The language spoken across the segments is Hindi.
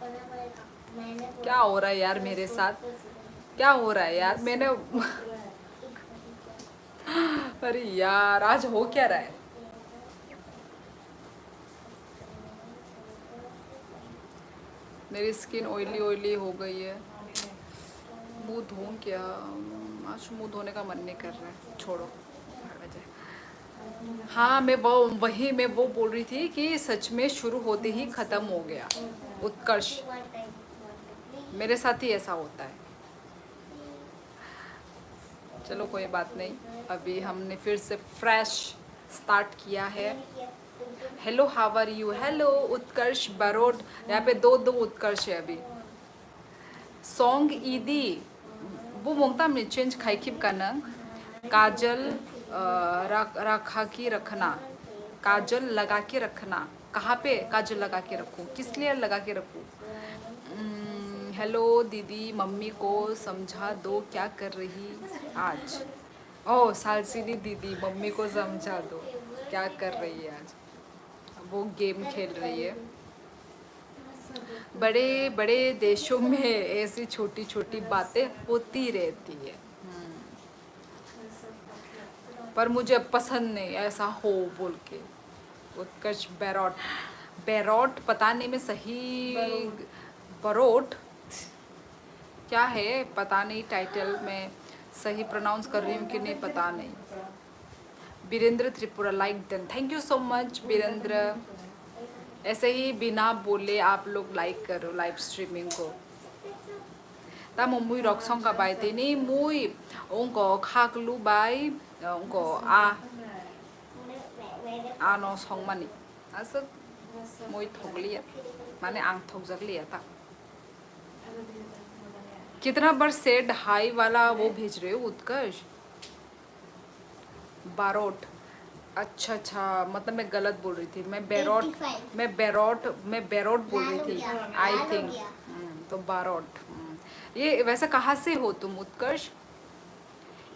क्या हो रहा है यार मेरे साथ, क्या हो रहा है यार मैंने अरे यार आज हो क्या रहा है। मेरी स्किन ऑयली ऑयली हो गई है। मुंह धोऊं क्या? आज मुंह धोने का मन नहीं कर रहा है, छोड़ो भागा जाए। हाँ मैं वो बोल रही थी कि सच में शुरू होते ही खत्म हो गया उत्कर्ष। मेरे साथ ही ऐसा होता है। चलो कोई बात नहीं, अभी हमने फिर से फ्रेश स्टार्ट किया है। Hello how are you, hello Utkarsh Barot. यहाँ पे दो दो उत्कर्ष है अभी। सॉन्ग ईदी वो मोंगता में चेंज खाइखिब का न काजल रखा के रखना, काजल लगा के रखना। कहाँ पे काजल लगा के रखूँ, किस लिए लगा के रखूँ? हेलो दीदी, मम्मी को समझा दो क्या कर रही आज। ओह सालसिनी दीदी, मम्मी को समझा दो क्या कर रही है आज। वो गेम खेल रही है। बड़े बड़े देशों में ऐसी छोटी छोटी बातें होती रहती है। पर मुझे पसंद नहीं ऐसा हो बोल के। उत्कर्ष बैरोट, बैरोट पता नहीं मैं सही बरोट क्या है पता नहीं, टाइटल में सही प्रोनाउंस कर रही हूँ कि नहीं पता नहीं। Virendra Tripura like done, thank you so much Virendra. ऐसे ही बिना बोले आप लोग लाइक करो लाइव स्ट्रीमिंग को। ता मुई रॉक्सोंग का बाई थे नहीं मुई उनको खाकलू बाई उनको आ नो सॉन्ग मानी असर मुई थोक लिया माने आंग थोक जग लिया था। कितना बार सेड हाई वाला वो भेज रहे हो उत्कर्ष? बारोट, अच्छा अच्छा, मतलब मैं गलत बोल रही थी। मैं बैरोट बोल रही थी आई थिंक। तो बारोट। ये वैसे कहाँ से हो तुम उत्कर्ष?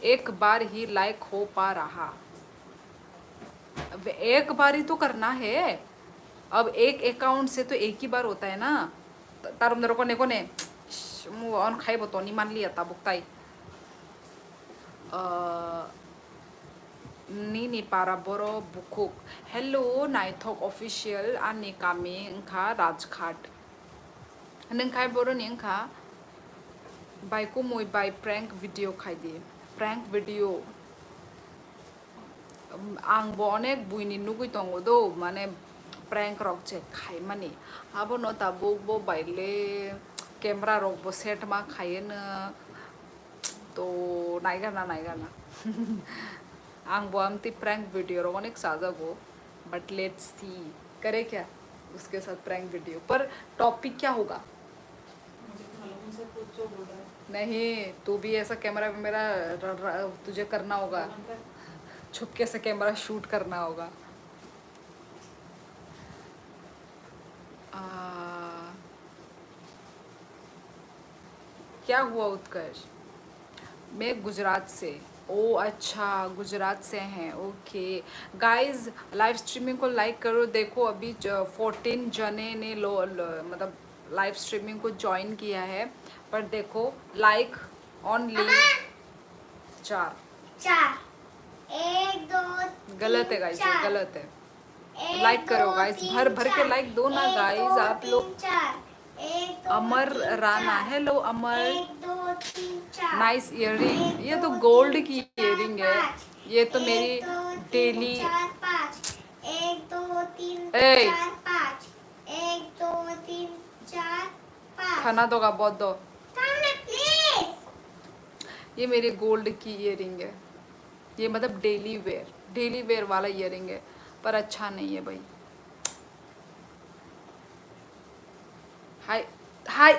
एक बार ही लाइक हो पा रहा, अब एक बार ही तो करना है। अब एक अकाउंट से तो एक ही बार होता है ना। तारुम दरो कोने कोने मु ऑन खाई बतौनी मान लिया था बुकताई ni para boro bukuk. Hello naitok official ani kami engka rajkhat. Nengkai boro ni engka by ko moi by prank video khai di. Prank video ang bo onek buini nugui tongo do mane prank rok che khai mani. Abo no tabo bo baile camera rok bo set ma khaye na to naigana naigana. आंग वो आमती प्रैंक वीडियो रो अनेक साजा गो, बट लेट्स सी करे क्या उसके साथ प्रैंक वीडियो पर। टॉपिक क्या होगा? नहीं तू भी ऐसा कैमरा में मेरा तुझे करना होगा, छुपके से कैमरा शूट करना होगा। क्या हुआ उत्कर्ष? मैं गुजरात से। ओ अच्छा गुजरात से हैं, ओके। गाइस लाइव स्ट्रीमिंग को लाइक करो। देखो अभी 14 जने ने मतलब लाइव स्ट्रीमिंग को ज्वाइन किया है, पर देखो लाइक ओनली 4। एक दो गलत है गाइस, गलत है। लाइक करो गाइस, भर भर के लाइक दो ना गाइस आप लोग। अमर राणा, हेलो अमर। नाइस इयररिंग, ये तो गोल्ड की इयररिंग है। ये तो मेरी डेली। 1 2 3 4 5 1 2 3 4 5 खाना दोगा बहुत दो। ये मेरी गोल्ड की इयररिंग है। ये मतलब डेली वेयर वाला इयररिंग है, पर अच्छा नहीं है भाई। Hi hi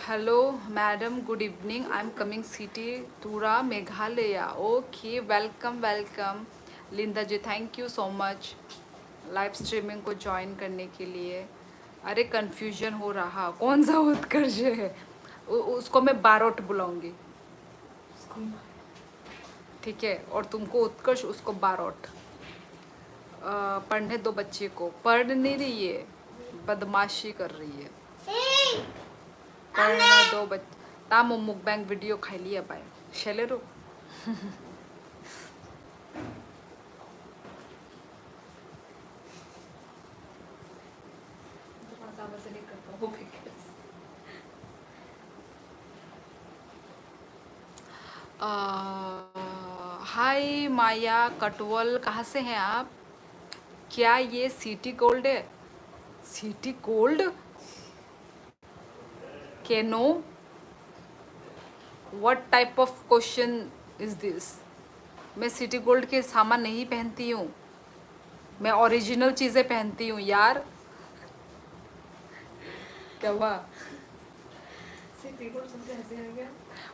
hello madam, good evening. I am coming city Tura Meghalaya. Okay welcome welcome Linda ji, thank you so much live streaming को ज्वाइन करने के लिए। अरे कंफ्यूजन हो रहा कौन सा उत्कर्ष है, उसको मैं बारोट बुलाऊंगी, ठीक है? और तुमको उत्कर्ष, उसको बारोट। पढ़ने दो बच्चे को। पढ़ नहीं रही है, बदमाशी कर रही है। पढ़ने दो बच्चे। ताम मुकबैंग वीडियो खाई लिया बाय शेलेरो। हाय माया कटवल, कहाँ से हैं आप? क्या ये सिटी गोल्ड है? City gold? के no, what type of question is this? मैं सिटी गोल्ड के सामान नहीं पहनती हूँ, मैं ओरिजिनल चीज़ें पहनती हूँ यार। क्या हुआ? सिटी गोल्ड सुन के हंसी आ गया।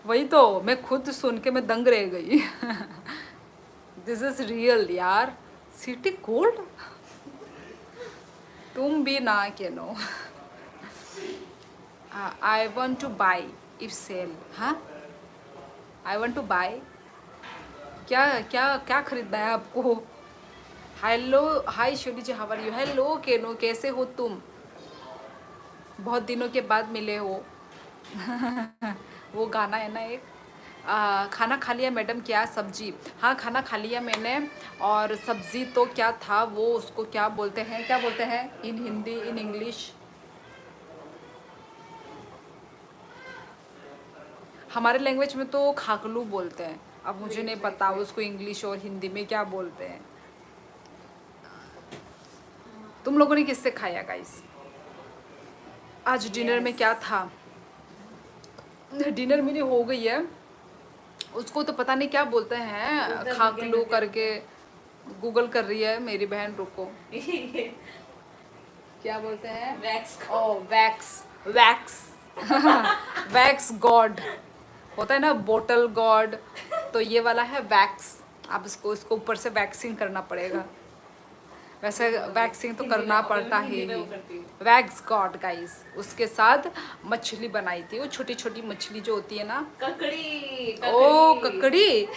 वही तो, मैं खुद सुन के मैं दंग रह गई। दिस इज रियल यार। City gold? तुम भी ना के no. I want to buy if sale. हाँ, आई वॉन्ट टू बाई। क्या क्या क्या खरीदना है आपको? Hello, hi Sholi ji, how are you? Hello Keno, कैसे हो तुम? बहुत दिनों के बाद मिले हो। वो गाना है ना एक, खाना खा लिया मैडम, क्या सब्जी? हाँ, खाना खा लिया मैंने। और सब्जी तो क्या था वो, उसको क्या बोलते हैं, क्या बोलते हैं इन हिंदी, इन इंग्लिश? हमारे लैंग्वेज में तो खाकलू बोलते हैं। अब मुझे नहीं पता उसको इंग्लिश और हिंदी में क्या बोलते हैं। तुम लोगों ने किससे खाया गाइस? आज डिनर में क्या था? डिनर मेरी हो गई है। उसको तो पता नहीं क्या बोलते हैं, खाकलू करके। गूगल कर रही है मेरी बहन, रुको। क्या बोलते हैं? वैक्स। ओ वैक्स, वैक्स। वैक्स गॉड होता है ना, बोटल गॉड। तो ये वाला है वैक्स। आप इसको ऊपर से वैक्सिंग करना पड़ेगा। वैसे वैक्सिंग तो करना पड़ता है ही। वैक्स गॉड गाइस, उसके साथ मछली बनाई थी, वो छोटी छोटी मछली जो होती है ना, ककड़ी। ओ ककड़ी।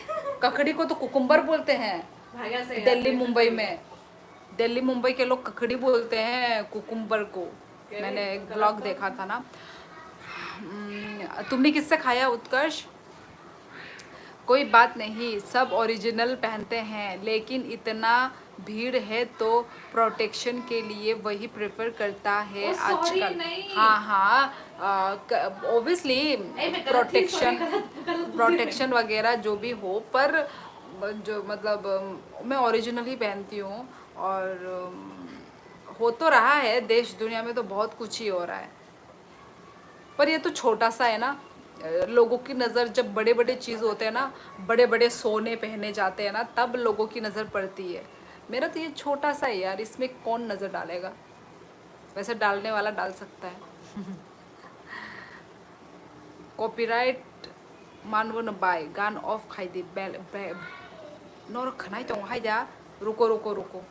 ककड़ी को तो कुकुम्बर बोलते हैं दिल्ली मुंबई में। दिल्ली मुंबई के लोग ककड़ी बोलते हैं कुकुम्बर को। मैंने एक ब्लॉग देखा था ना। तुमने किससे खाया उत्कर्ष? कोई बात नहीं, सब ओरिजिनल पहनते हैं, लेकिन इतना भीड़ है तो प्रोटेक्शन के लिए वही प्रेफर करता है आजकल। हाँ हाँ, ओबियसली प्रोटेक्शन वगैरह जो भी हो, पर जो मतलब मैं ओरिजिनल ही पहनती हूँ। और हो तो रहा है, देश दुनिया में तो बहुत कुछ ही हो रहा है, पर ये तो छोटा सा है ना। लोगों की नज़र जब बड़े बड़े चीज़ होते हैं ना, बड़े बड़े सोने पहने जाते हैं ना, तब लोगों की नज़र पड़ती है। मेरा तो ये छोटा सा है यार, इसमें कौन नज़र डालेगा? वैसे डालने वाला डाल सकता है। कॉपीराइट मानव न बाय गान ऑफ खाई दे नो खनाई तो हाई जा। रुको रुको रुको।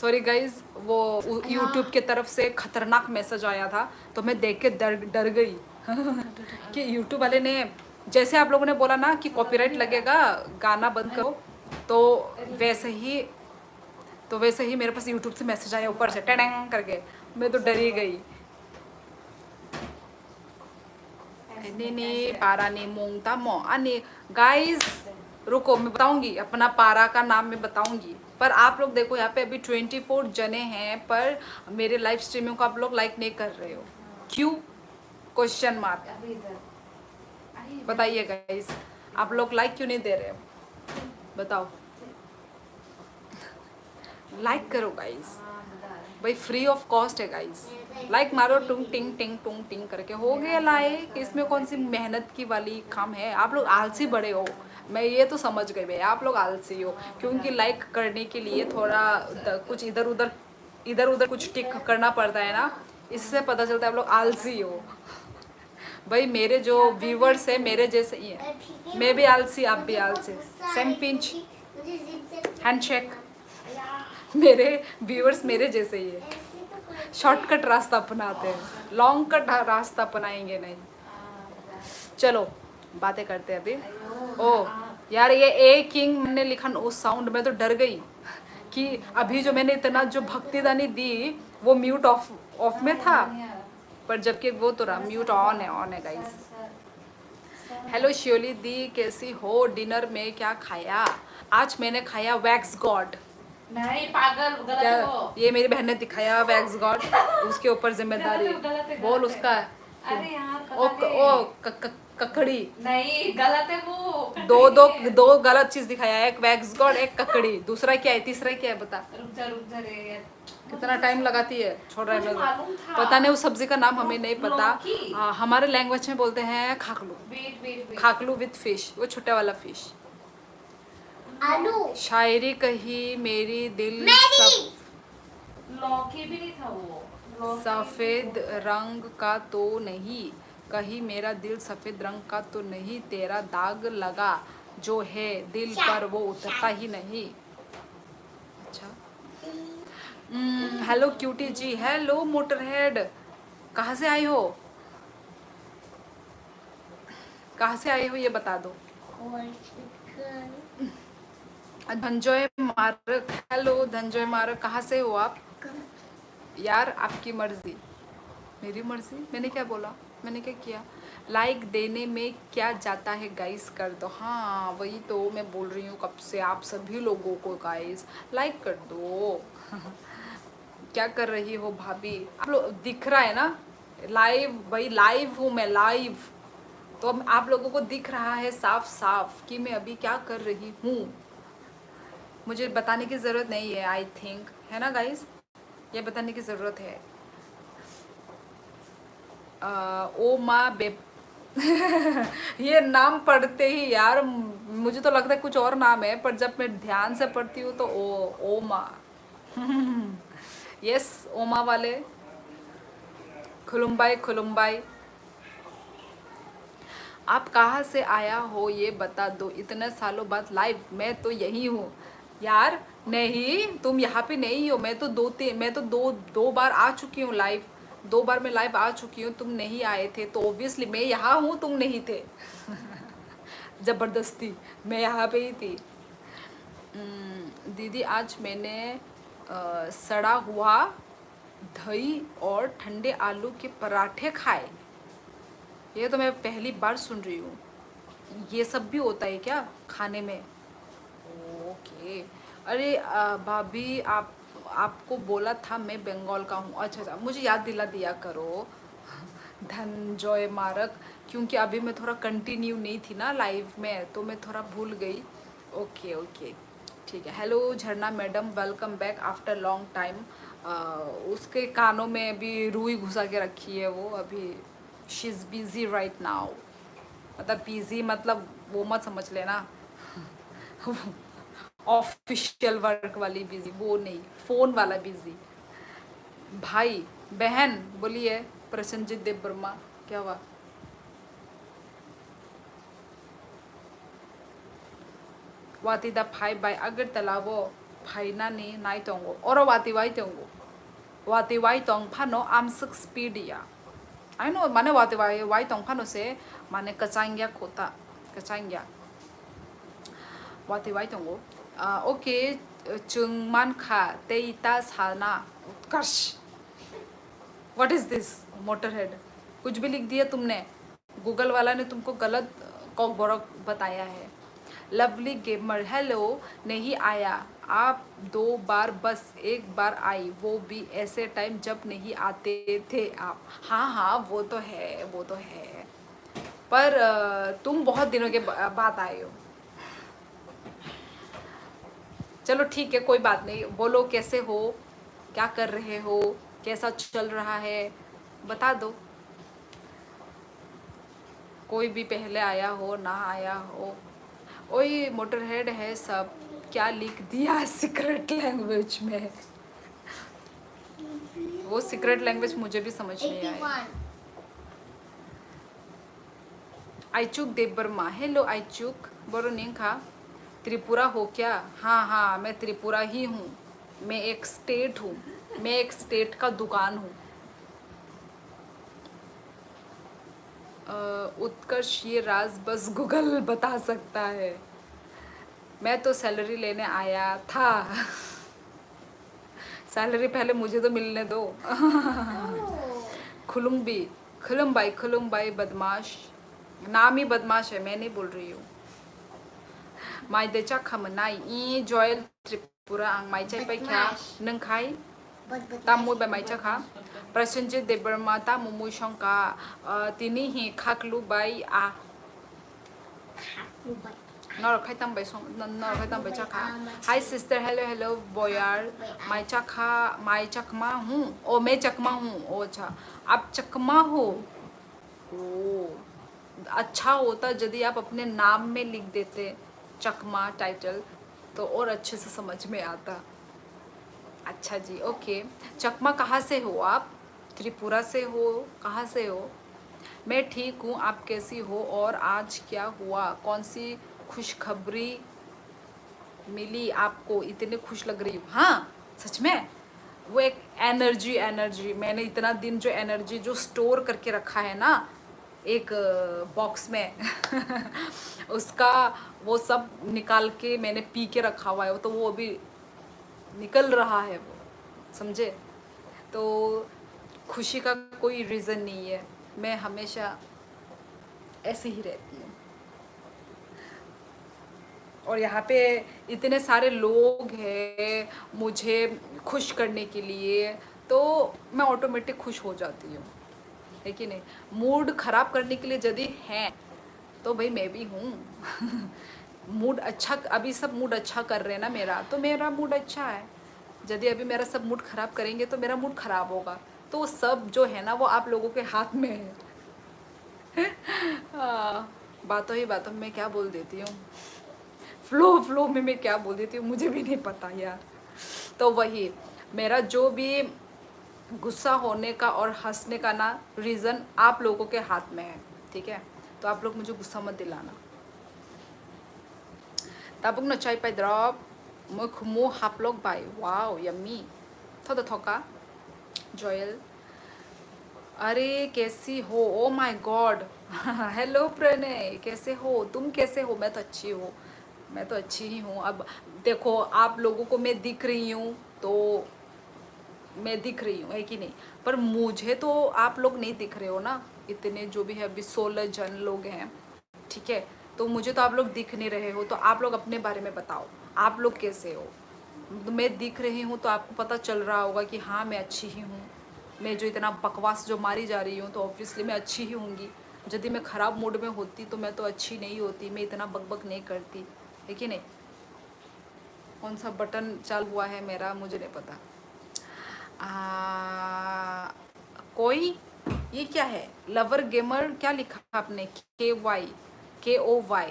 सॉरी गाइज, वो यूट्यूब की तरफ से खतरनाक मैसेज आया था, तो मैं देख के डर डर गई कि यूट्यूब वाले ने, जैसे आप लोगों ने बोला ना कि कॉपीराइट लगेगा, गाना बंद करो, तो वैसे ही मेरे पास यूट्यूब से मैसेज आया ऊपर से टेडंग करके, मैं तो डरी गई। नहीं पारा नहीं मूंगता मो अने गाइस, रुको मैं बताऊंगी, अपना पारा का नाम मैं बताऊंगी, पर आप लोग देखो यहाँ पे अभी 24 जने हैं, पर मेरे लाइव स्ट्रीमिंग को आप लोग लाइक नहीं कर रहे हो, क्यों? Question mark. बताइए गाइस, आप लोग लाइक क्यों नहीं दे रहे हो, बताओ। लाइक करो गाइस, भाई फ्री ऑफ कॉस्ट है गाइस, लाइक मारो टुंग टिंग करके, हो गया लाइक, इसमें कौन सी मेहनत की वाली काम है। आप लोग आलसी बड़े हो, मैं ये तो समझ गई भाई, आप लोग आलसी हो, क्योंकि लाइक करने के लिए थोड़ा कुछ इधर उधर कुछ टिक करना पड़ता है ना, इससे पता चलता है आप लोग आलसी हो। भाई मेरे जो व्यूवर्स है मेरे जैसे ही है, मैं भी आलसी, आप भी आलसी, सेम पिंच हैंडशेक, मेरे व्यूअर्स मेरे जैसे ही है, शॉर्टकट रास्ता अपनाते हैं, लॉन्ग कट रास्ता अपनाएंगे नहीं। चलो बातें करते हैं अभी। ओ यार, ये ए किंग मैंने लिखा उस साउंड में तो डर गई कि अभी जो मैंने इतना जो भक्तिदानी दी वो म्यूट ऑफ में था, पर जबकि वो तो रहा म्यूट ऑन है गाइस। हेलो शियोली दी, कैसी हो? डिनर में क्या खाया? आज मैंने खाया वैक्स गॉड। नहीं पागल, गलत क्या? है वो। ये मेरी बहन ने दिखाया वैक्स गॉड, उसके ऊपर जिम्मेदारी बोल उसका। अरे यार ओ ककड़ी, नहीं गलत है वो। दो गलत चीज दिखाया, एक वैक्स गॉड एक ककड़ी, दूसरा क्या है, तीसरा क्या है बता। रुक जा रे यार, कितना टाइम लगाती है, छोड़ रहा मुझे है मालूम था। पता नहीं उस सब्जी का नाम हमें नहीं पता। लौकी। हमारे लैंग्वेज में बोलते हैं खाकलू, वेट खाकलू विथ फिश, वो छोटा वाला फिश। आलू। शायरी कही मेरी दिल लौकी भी नहीं था वो, लौकी। सफेद रंग का तो नहीं, कहीं मेरा दिल सफेद रंग का तो नहीं, तेरा दाग लगा जो है दिल पर वो उतरता ही नहीं। अच्छा, हेलो क्यूटी जी, हेलो मोटरहेड, कहाँ से आई हो, कहाँ से आई हो ये बता दो। धनंजय मारक, हेलो धनंजय मारक, कहाँ से हो आप? यार आपकी मर्जी, मेरी मर्जी, मैंने क्या बोला, मैंने क्या किया? लाइक देने में क्या जाता है गाइस, कर दो। हाँ वही तो मैं बोल रही हूँ कब से, आप सभी लोगों को गाइस लाइक कर दो। क्या कर रही हो भाभी? आप लोग दिख रहा है ना लाइव, भाई लाइव हूँ मैं, लाइव, तो अब आप लोगों को दिख रहा है साफ साफ कि मैं अभी क्या कर रही हूँ, मुझे बताने की ज़रूरत नहीं है, आई थिंक, है ना गाइस, ये बताने की ज़रूरत है। ओ माँ बे ये नाम पढ़ते ही यार मुझे तो लगता है कुछ और नाम है, पर जब मैं ध्यान से पढ़ती हूँ तो ओ माँ यस ओमा वाले, खुलुम्बाई खुलुम्बाई। आप कहाँ से आया हो ये बता दो, इतने सालों बाद लाइव, मैं तो यही हूँ यार। नहीं तुम यहाँ पे नहीं हो, मैं तो दो बार आ चुकी हूँ लाइव, 2 बार मैं लाइव आ चुकी हूँ, तुम नहीं आए थे, तो ऑब्वियसली मैं यहाँ हूँ, तुम नहीं थे। ज़बरदस्ती मैं यहाँ पे ही थी। दीदी आज मैंने सड़ा हुआ दही और ठंडे आलू के पराठे खाए, ये तो मैं पहली बार सुन रही हूँ, ये सब भी होता है क्या खाने में? ओके। अरे भाभी आपको बोला था मैं बंगाल का हूँ, अच्छा मुझे याद दिला दिया करो। धनंजय मारक, क्योंकि अभी मैं थोड़ा कंटिन्यू नहीं थी ना लाइव में, तो मैं थोड़ा भूल गई। ओके ओके ठीक है। हेलो झरना madam, welcome back after long time. उसके कानों में अभी रुई घुसा के रखी है वो, अभी she is busy right now, मतलब बिजी मतलब वो मत समझ लेना ऑफिशियल वर्क वाली बिजी, वो नहीं, फोन वाला बिजी। भाई बहन बोलिए, प्रसन्नजीत देव वर्मा, क्या हुआ? वातिदा 5 बाय अगरतला, वो फाइनानि नाय दंगो अरो वाति वाइ दंगो वाति वाइ दं फानो आमसक स्पीडिया आई नो माने वाति वाइ दं फानो से माने कचांग्या खोता कचांग्या वाति वाइ दंगो ओके चुंगमान खा तेइता साना उत्कर्ष व्हाट इज दिस मोटरहेड कुछ भी लिख दिया तुमने गूगल वाला ने तुमको गलत कॉकबोरक बताया है लवली गेमर हेलो नहीं आया आप 2 बार बस 1 बार आई वो भी ऐसे टाइम जब नहीं आते थे आप हाँ वो तो है पर तुम बहुत दिनों के बाद आए हो चलो ठीक है कोई बात नहीं बोलो कैसे हो क्या कर रहे हो कैसा चल रहा है बता दो कोई भी पहले आया हो ना आया हो ओए मोटरहेड है सब क्या लिख दिया सीक्रेट लैंग्वेज में वो सीक्रेट लैंग्वेज मुझे भी समझ नहीं आया 81 आइचुक देवबर्मा हेलो आइचुक बोरो निंखा त्रिपुरा हो क्या हाँ मैं त्रिपुरा ही हूँ मैं एक स्टेट हूँ मैं एक स्टेट का दुकान हूँ उत्कर्ष ये राज बस गूगल बता सकता है मैं तो सैलरी लेने आया था सैलरी पहले मुझे तो मिलने दो खुलुम भाई बदमाश नाम ही बदमाश है मैं नहीं बोल रही हूँ माइदेचा खमनाई ई जॉयल त्रिपुरा आंग माइचाई पाई क्या नंखाई तामुई बाय माइचा खा प्रसन्नजित देवबर्मा तामुमुई शंका तिनी ही खाकलु बाई आ नरखाई तंबाई चाखा हाय सिस्टर हेलो बॉयर माई चकमा हूँ ओ मैं चकमा हूँ ओ अच्छा आप चकमा हो ओ अच्छा होता यदि आप अपने नाम में लिख देते चकमा टाइटल तो और अच्छे से समझ में आता अच्छा जी ओके चकमा कहाँ से हो आप त्रिपुरा से हो कहाँ से हो मैं ठीक हूँ आप कैसी हो और आज क्या हुआ कौन सी खुशखबरी मिली आपको इतने खुश लग रही हूँ हाँ सच में वो एक एनर्जी मैंने इतना दिन जो एनर्जी जो स्टोर करके रखा है ना एक बॉक्स में उसका वो सब निकाल के मैंने पी के रखा हुआ है तो वो अभी निकल रहा है वो समझे तो खुशी का कोई रीज़न नहीं है मैं हमेशा ऐसे ही रहती हूँ और यहाँ पे इतने सारे लोग हैं मुझे खुश करने के लिए तो मैं ऑटोमेटिक खुश हो जाती हूँ है कि नहीं मूड ख़राब करने के लिए यदि हैं तो भाई मैं भी हूँ मूड अच्छा अभी सब मूड अच्छा कर रहे हैं ना मेरा तो मेरा मूड अच्छा है यदि अभी मेरा सब मूड ख़राब करेंगे तो मेरा मूड ख़राब होगा तो सब जो है ना वो आप लोगों के हाथ में है बातों ही बातों में क्या बोल देती हूँ फ्लो में मैं क्या बोल देती हूँ मुझे भी नहीं पता यार तो वही मेरा जो भी गुस्सा होने का और हंसने का ना रीज़न आप लोगों के हाथ में है ठीक है तो आप लोग मुझे गुस्सा मत दिलाना ताबुक न चाय पाई ड्रॉप मुखमु हाफ लोग बाय वाओ यम्मी थोड़ा थोका जॉयल अरे कैसी हो oh my God hello Pranay कैसे हो तुम कैसे हो मैं तो अच्छी ही हूँ अब देखो आप लोगों को मैं दिख रही हूँ तो मैं दिख रही हूँ है कि नहीं पर मुझे तो आप लोग नहीं दिख रहे हो ना इतने जो भी है अभी 16 जन लोग हैं ठीक है तो मुझे तो आप लोग दिख नहीं रहे हो तो आप लोग अपने बारे में बताओ आप लोग कैसे हो तो मैं दिख रही हूँ तो आपको पता चल रहा होगा कि हाँ मैं अच्छी ही हूँ मैं जो इतना बकवास जो मारी जा रही हूँ तो ऑब्वियसली मैं अच्छी ही होंगी यदि मैं ख़राब मूड में होती तो मैं तो अच्छी नहीं होती मैं इतना बकबक नहीं करती है कि नहीं कौन सा बटन चालू हुआ है मेरा मुझे नहीं पता कोई ये क्या है लवर गेमर क्या लिखा आपने KOY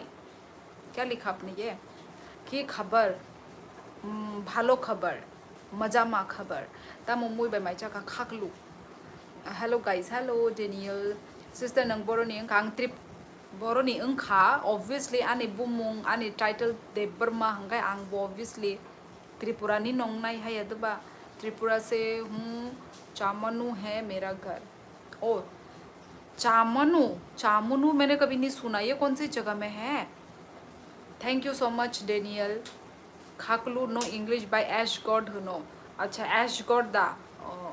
क्या लिखा आपने ये कि खबर भालो खबर मजामा खबर ता मुमुई बाय माइचा का खाकलू hello guys hello Daniel sister नंग बरोनी अंग ट्रिप बरोनी अंखा ऑब्वियसली आने बुमुंग आने टाइटल दे बर्मा हंगाय आंग ऑब्वियसली त्रिपुरानी नोंगनाई है यदबा त्रिपुरा से हूँ। चामनू है मेरा घर। ओ चामनू, चामुनू मैंने कभी नहीं सुना, ये कौन सी जगह में है? Thank you so much Daniel. खाकलू नो इंग्लिश बाय ऐश गॉड नो। अच्छा ऐश गॉड दा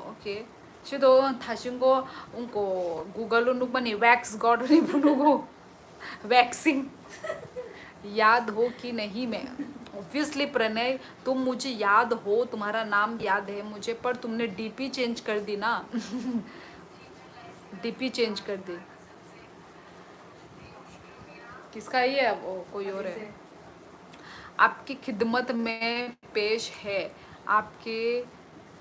ओके। 시도 다신 거 उनको गूगल नुक बनी वैक्स गॉड नहीं बुनुगो वैक्सिंग। याद हो कि नहीं मैं ऑब्वियसली प्रणय तुम मुझे याद हो, तुम्हारा नाम याद है मुझे, पर तुमने डीपी चेंज कर दी ना डीपी चेंज कर दी। किसका ये है? वो कोई और है। आपकी खिदमत में पेश है, आपके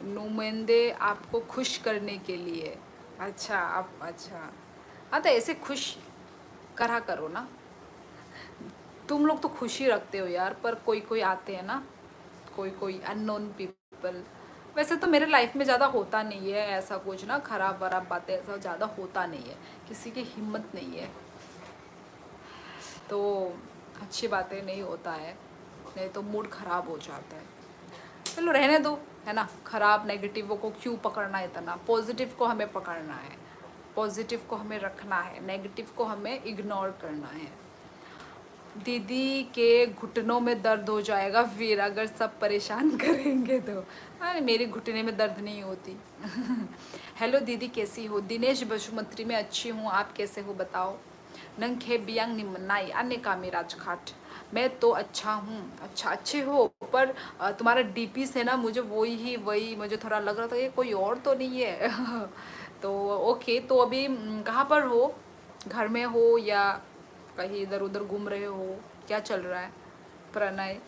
नुमाइंदे आपको खुश करने के लिए। अच्छा आप अच्छा हाँ तो ऐसे खुश करा करो ना, तुम लोग तो खुशी रखते हो यार, पर कोई कोई आते हैं ना, कोई कोई अननोन पीपल। वैसे तो मेरे लाइफ में ज़्यादा होता नहीं है ऐसा कुछ ना, खराब वराब बातें ऐसा ज़्यादा होता नहीं है, किसी की हिम्मत नहीं है, तो अच्छी बातें नहीं होता है, नहीं तो मूड ख़राब हो जाता है। चलो रहने दो, है ना, ख़राब नेगेटिव को क्यों पकड़ना है इतना, पॉजिटिव को हमें पकड़ना है, पॉजिटिव को हमें रखना है, नेगेटिव को हमें इग्नोर करना है। दीदी के घुटनों में दर्द हो जाएगा फिर अगर सब परेशान करेंगे तो। अरे मेरी घुटने में दर्द नहीं होती। हेलो दीदी कैसी हो? दिनेश बसुमत्री में अच्छी हूँ, आप कैसे हो बताओ? नंखे बियांग निमनाई अन्य कामी राजघाट। मैं तो अच्छा हूँ। अच्छा अच्छे हो, पर तुम्हारा डीपी से ना मुझे वही मुझे थोड़ा लग रहा था ये कोई और तो नहीं है। तो ओके, तो अभी कहाँ पर हो? घर में हो या कहीं इधर उधर घूम रहे हो? क्या चल रहा है? प्रणय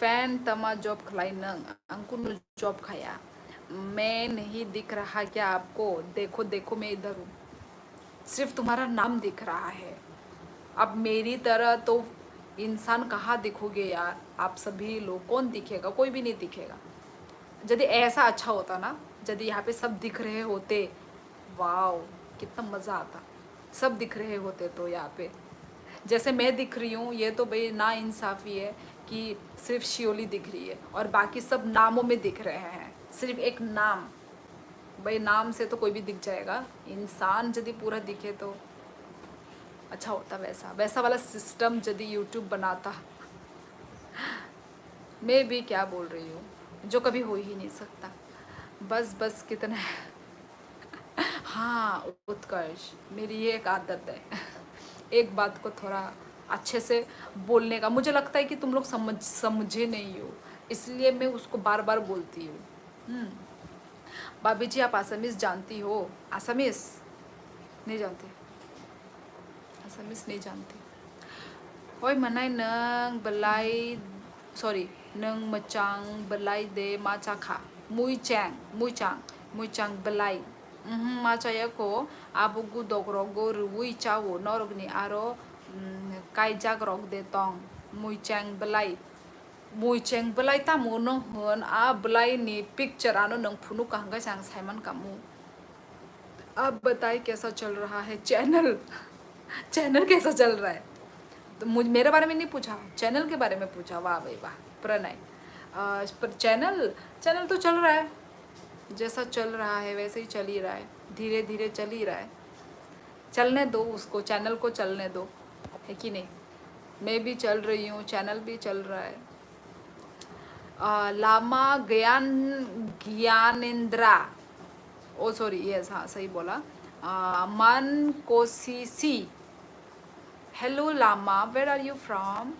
फैन तमा जॉब खिलाई नंग अंकुर जॉब खाया। मैं नहीं दिख रहा क्या आपको? देखो देखो मैं इधर हूँ, सिर्फ तुम्हारा नाम दिख रहा है। अब मेरी तरह तो इंसान कहाँ दिखोगे यार, आप सभी लोग, कौन दिखेगा? कोई भी नहीं दिखेगा। यदि ऐसा अच्छा होता ना, यदि यहाँ पे सब दिख रहे होते, वाओ कितना मज़ा आता, सब दिख रहे होते तो यहाँ पे जैसे मैं दिख रही हूँ, ये तो भाई ना इंसाफ़ी है कि सिर्फ शियोली दिख रही है और बाकी सब नामों में दिख रहे हैं, सिर्फ एक नाम, भाई नाम से तो कोई भी दिख जाएगा, इंसान यदि पूरा दिखे तो अच्छा होता। वैसा वैसा वाला सिस्टम यदि यूट्यूब बनाता। मैं भी क्या बोल रही हूँ, जो कभी हो ही नहीं सकता। बस बस कितना है। हाँ उत्कर्ष, मेरी ये एक आदत है, एक बात को थोड़ा अच्छे से बोलने का। मुझे लगता है कि तुम लोग समझे नहीं हो, इसलिए मैं उसको बार बार बोलती हूँ। भाभी जी आप आसामीज़ जानती हो? आसामीज़ नहीं जानते? आसामीज़ नहीं जानती? ओय मनाय नंग बलाई सॉरी नंग मचांग बलाई दे माचा खा मुई चांग बलाई माचाया को आबुगु दगरोगो रुई चावो नरगनी आरो काय जागरग दे तंग मुई चैंग बलाई तामु नंग होन आ बलाई नि पिक्चर आनो नंग फुनु कहंगा सांग साइमन कामु। अब बताइए कैसा चल रहा है चैनल? चैनल कैसा चल रहा है? तो मुझ मेरे बारे में नहीं पूछा, चैनल के बारे में पूछा। वाह भाई वाह प्रणय। पर चैनल तो चल रहा है, जैसा चल रहा है वैसे ही चल ही रहा है, धीरे धीरे चल ही रहा है, चलने दो उसको, चैनल को चलने दो, है कि नहीं? मैं भी चल रही हूँ, चैनल भी चल रहा है। Lama Gyanendra, oh sorry yes हाँ सही बोला। मन कोसिसी, hello Lama where are you from?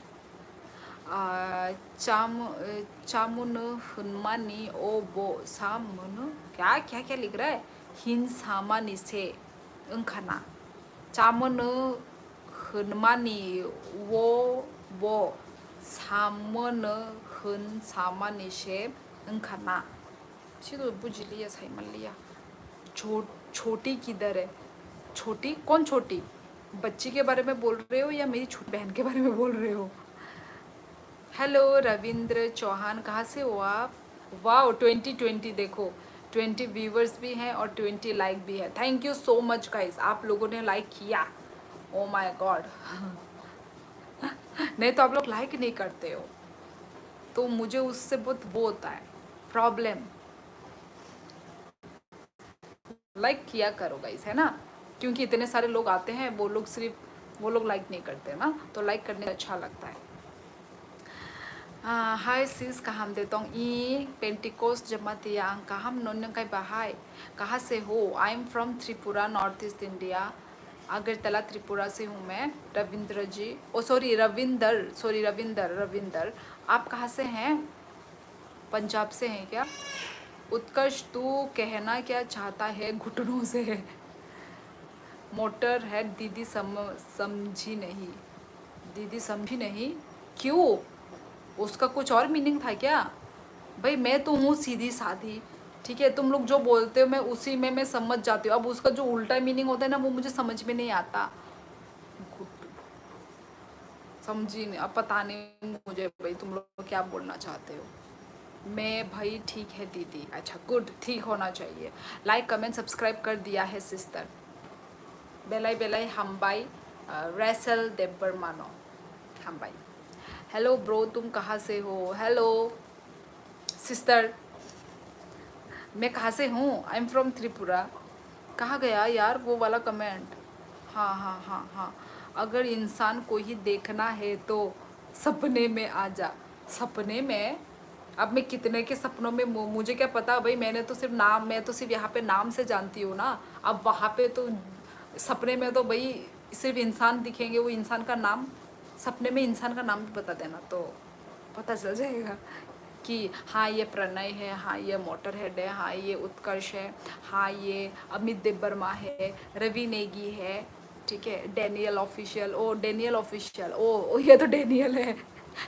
चामुन हुनमानी ओ बो सामुन, क्या क्या क्या लिख रहा है? हिन सामानी से अंखाना चामुन हुनमानी वो बो सामुन हुन सामानी से अंखाना। तो बुझ लिया, सही मान लिया। छोटी किधर है? छोटी कौन? छोटी बच्ची के बारे में बोल रहे हो या मेरी छोटी बहन के बारे में बोल रहे हो? हेलो रविंद्र चौहान, कहाँ से हो आप? वाओ 20 देखो 20 व्यूवर्स भी हैं और 20 लाइक भी है। Thank you so much guys, आप लोगों ने लाइक किया। ओ माय गॉड। नहीं तो आप लोग लाइक नहीं करते हो। तो मुझे उससे बहुत वो होता है प्रॉब्लम। लाइक किया करो गाइस, है ना, क्योंकि इतने सारे लोग आते हैं, वो लोग सिर्फ वो लोग लाइक नहीं करते ना, तो लाइक करने अच्छा लगता है। हाय सिस कहम देतों ई पेंटिकोस जमातिया कहम नोन काय बाहाय कहाँ से हो? I am from Tripura, north east India, Agartala Tripura से हूँ मैं। रविंद्र जी, ओ सॉरी रविंदर, आप कहाँ से हैं? पंजाब से हैं क्या? उत्कर्ष तू कहना क्या चाहता है घुटनों से? मोटर है दीदी समझी नहीं। दीदी समझी नहीं क्यों? उसका कुछ और मीनिंग था क्या? भाई मैं तो हूँ सीधी सादी, ठीक है, तुम लोग जो बोलते हो मैं उसी में मैं समझ जाती हूँ। अब उसका जो उल्टा मीनिंग होता है ना वो मुझे समझ में नहीं आता। समझी नहीं, अब पता नहीं मुझे भाई तुम लोग क्या बोलना चाहते हो। मैं भाई ठीक है दीदी। अच्छा गुड, ठीक होना चाहिए। लाइक कमेंट सब्सक्राइब कर दिया है सिस्टर। बेलाई हम बाई रैसल देब्बर मानो हम बाई। हेलो ब्रो, तुम कहाँ से हो? हेलो सिस्टर, मैं कहाँ से हूँ? I am from Tripura. कहाँ गया यार वो वाला कमेंट? हाँ, अगर इंसान को ही देखना है तो सपने में आ जा। सपने में? अब मैं कितने के सपनों में मुझे क्या पता भाई, मैं तो सिर्फ यहाँ पे नाम से जानती हूँ ना। अब वहाँ पे तो सपने में तो भाई सिर्फ इंसान दिखेंगे, वो इंसान का नाम, सपने में इंसान का नाम भी बता देना तो पता चल जाएगा कि हाँ ये प्रणय है, हाँ ये मोटर हेड है, हाँ ये उत्कर्ष है, हाँ ये अमित देबबर्मा है, रवि नेगी है, ठीक है, डेनियल ऑफिशियल, ओ ये तो डेनियल है।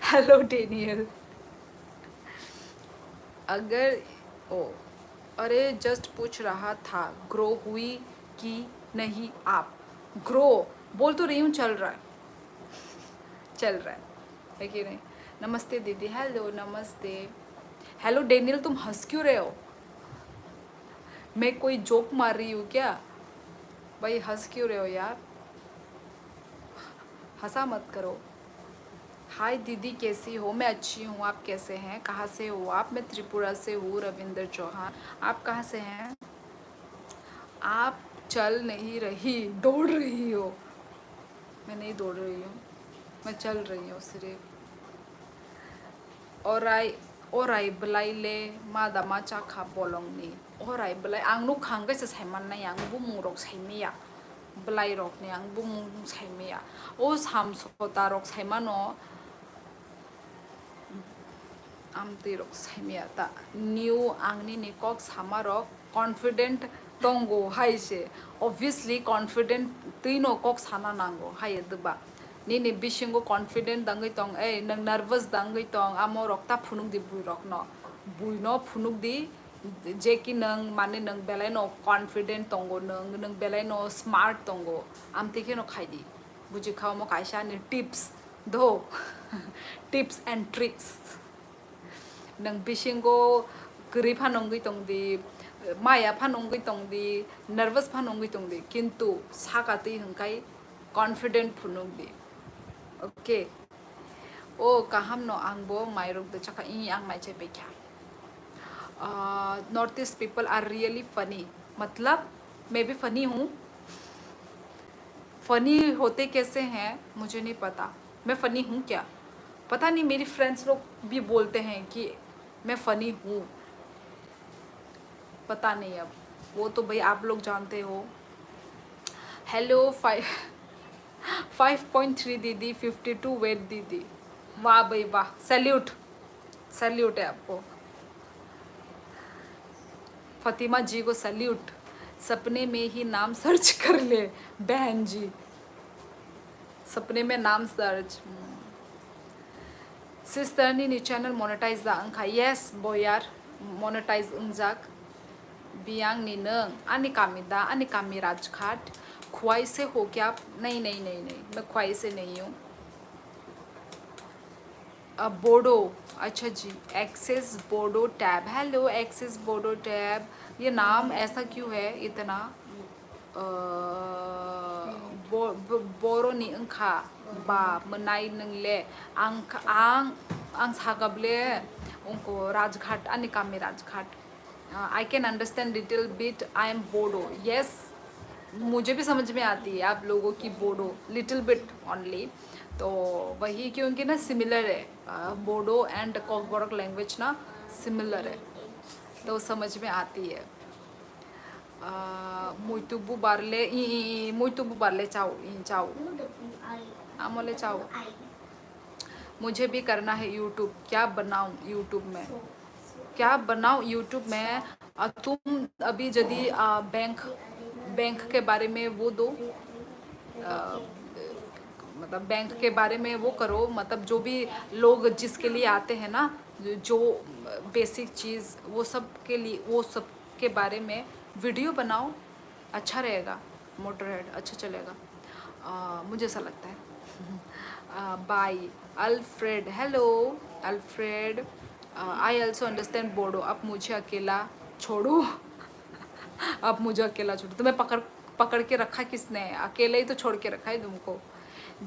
Hello Daniel. अगर ओ अरे जस्ट पूछ रहा था ग्रो हुई कि नहीं आप? ग्रो बोल तो रही हूँ, चल रहा है कि नहीं? नमस्ते दीदी। हेलो नमस्ते। हेलो डेनियल, तुम हंस क्यों रहे हो? मैं कोई जोक मार रही हूँ क्या? भाई हंस क्यों रहे हो यार? हंसा मत करो। हाय दीदी कैसी हो? मैं अच्छी हूँ, आप कैसे हैं? कहाँ से हो आप? मैं त्रिपुरा से हूँ, रविंदर चौहान। आप कहाँ से हैं? आप चल नहीं रही, दौड़ रही हो। मैं नहीं दौड़ रही हूँ, मैं चल रही हूँ सिर्फ। ओराई बलाइले मादामा चाखा बोलोंगनी। ओराई बलाइ आंगनु खांगे से साइमान आंग बुमु रok साइमिया बलाइ रok ने आंग बुमु साइमिया ओ साम सोता रok साइमानो आमती रok साइमिया ता न्यू आंगनी ने कॉक सामा रok कॉन्फिडेंट तोंगो हाय से ऑब्वियसली कॉन्फिडेंट तीनो कॉक साना नांगो हाय दबा नी बिशिंगो कॉन्फिडेंट दंगै तोंग ए नंग नर्वस दंगै तोंग आमो रक्ता फुनुक दी बुई रक न बुई न फुनुक दी जे कि नंग माने नंग बेलाय न कॉन्फिडेंट तोंगो नंग बेलाय न स्मार्ट तोंगो आमती के न खाइदी बुझि खाओ मो कायसा नि टिप्स दो टिप्स एंड ट्रिक्स नंग बिशिंगो गरी फानंगै तोंगदी माया फानंगै तोंगदी नर्वस फानंगै तोंगदी किंतु सागाती हंकाय कॉन्फिडेंट फुनुक दी ओके ओ कहम नो आंगबो माइरोक द चका इ आंग माइचे बेख्या north east people are really funny. मतलब मैं भी फनी हूँ। फनी होते कैसे हैं मुझे नहीं पता। मैं फनी हूँ क्या पता नहीं, मेरी फ्रेंड्स लोग भी बोलते हैं कि मैं फनी हूँ, पता नहीं, अब वो तो भाई आप लोग जानते हो। हेलो 5.3 दीदी, 52 वेट दीदी, वाह भाई वाह, सैल्यूट है आपको। फतिमा जी को सैल्यूट। सपने में ही नाम सर्च कर ले बहन जी, सपने में नाम सर्च। सिस्टर नि चैनल मोनेटाइज दा अंखा यस बोयार मोनेटाइज उंजाक बियांग नि नंग आनी कामिदा आनी कामी राजघाट ख्वाई से हो क्या? नहीं, मैं ख्वाई से नहीं हूँ। बोडो, अच्छा जी, access Bodo tab. Hello access Bodo tab, ये नाम ऐसा क्यों है इतना? बोरो नि अंखा बा मनाई नंगले आंग आं सागाब्ले उनको राजघाट आने काम में Rajghat I can understand little bit I am Bodo yes मुझे भी समझ में आती है आप लोगों की बोडो लिटिल बिट ओनली तो वही क्योंकि ना सिमिलर है बोडो एंड कॉकबोरक लैंग्वेज ना सिमिलर है तो समझ में आती है muito bubarle muito bubarle चाओ चाओ आमोले चाओ मुझे भी करना है यूट्यूब क्या बनाऊं यूट्यूब में क्या बनाऊं यूट्यूब में तुम अभी यदि बैंक के बारे में वो दो मतलब बैंक के बारे में वो करो मतलब जो भी लोग जिसके लिए आते हैं ना जो बेसिक चीज़ वो सब के लिए वो सब के बारे में वीडियो बनाओ अच्छा रहेगा मोटरहेड अच्छा चलेगा मुझे ऐसा लगता है bye Alfred hello Alfred I also understand Bodo अब मुझे अकेला छोड़ो अब मुझे अकेला छोड़ो तुम्हें पकड़ के रखा किसने अकेले ही तो छोड़ के रखा है तुमको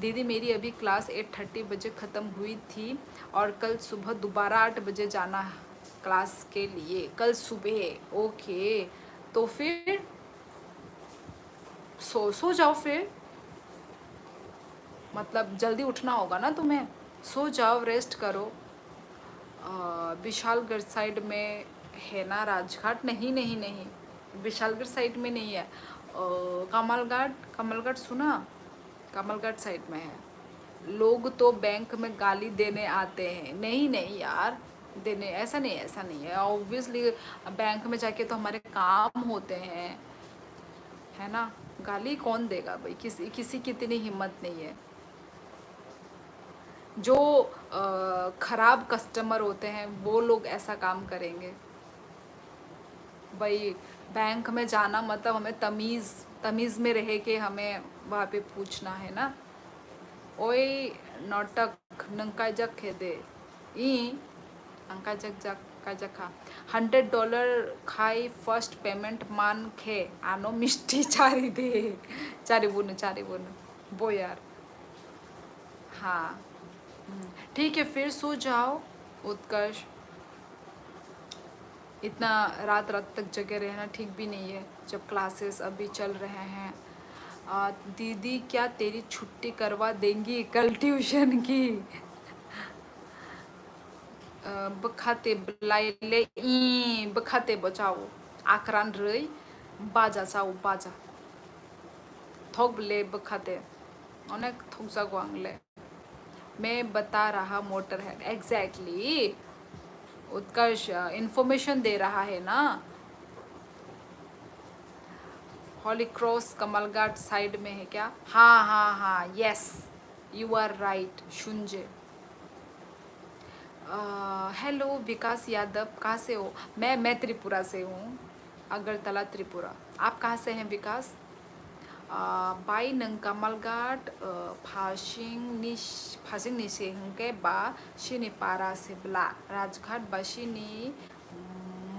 दीदी मेरी अभी क्लास 8:30 बजे ख़त्म हुई थी और कल सुबह दोबारा 8 बजे जाना है क्लास के लिए कल सुबह ओके तो फिर सो जाओ फिर मतलब जल्दी उठना होगा ना तुम्हें सो जाओ रेस्ट करो विशालगढ़ साइड में है ना राजघाट नहीं नहीं नहीं विशालगढ़ साइड में नहीं है कमलगढ़ सुना कमलगढ़ साइड में है लोग तो बैंक में गाली देने आते हैं नहीं नहीं यार देने ऐसा नहीं है ऑब्वियसली बैंक में जाके तो हमारे काम होते हैं है ना गाली कौन देगा भाई किसी की इतनी हिम्मत नहीं है जो खराब कस्टमर होते हैं वो लोग ऐसा काम करेंगे भाई बैंक में जाना मतलब हमें तमीज़ में रह के हमें वहाँ पे पूछना है ना ओए नौटक नंका जक खेदे ई अंका जक खा $100 खाई फर्स्ट पेमेंट मान खे आनो मिष्टी चारी बुन वो यार हाँ ठीक है फिर सो जाओ उत्कर्ष इतना रात तक जगे रहना ठीक भी नहीं है जब क्लासेस अभी चल रहे हैं दीदी क्या तेरी छुट्टी करवा देंगी कल ट्यूशन की बखाते लाइले बखाते बचाओ आकरान रई बाजा चाओ बाजा थोक ले बखाते अनेक थोक जागो आंगले मैं बता रहा मोटर है एग्जैक्टली उत्कर्ष इंफॉर्मेशन दे रहा है ना हॉली क्रॉस कमलघाट साइड में है क्या हाँ यस यू आर राइट शुंजे हेलो विकास यादव कहाँ से हो मैं त्रिपुरा से हूँ अगरतला त्रिपुरा आप कहाँ से हैं विकास बाई नंग कमलघाट फासिंग निसे हंके बा शिनी पारा से ब्ला राजघाट बाशिनी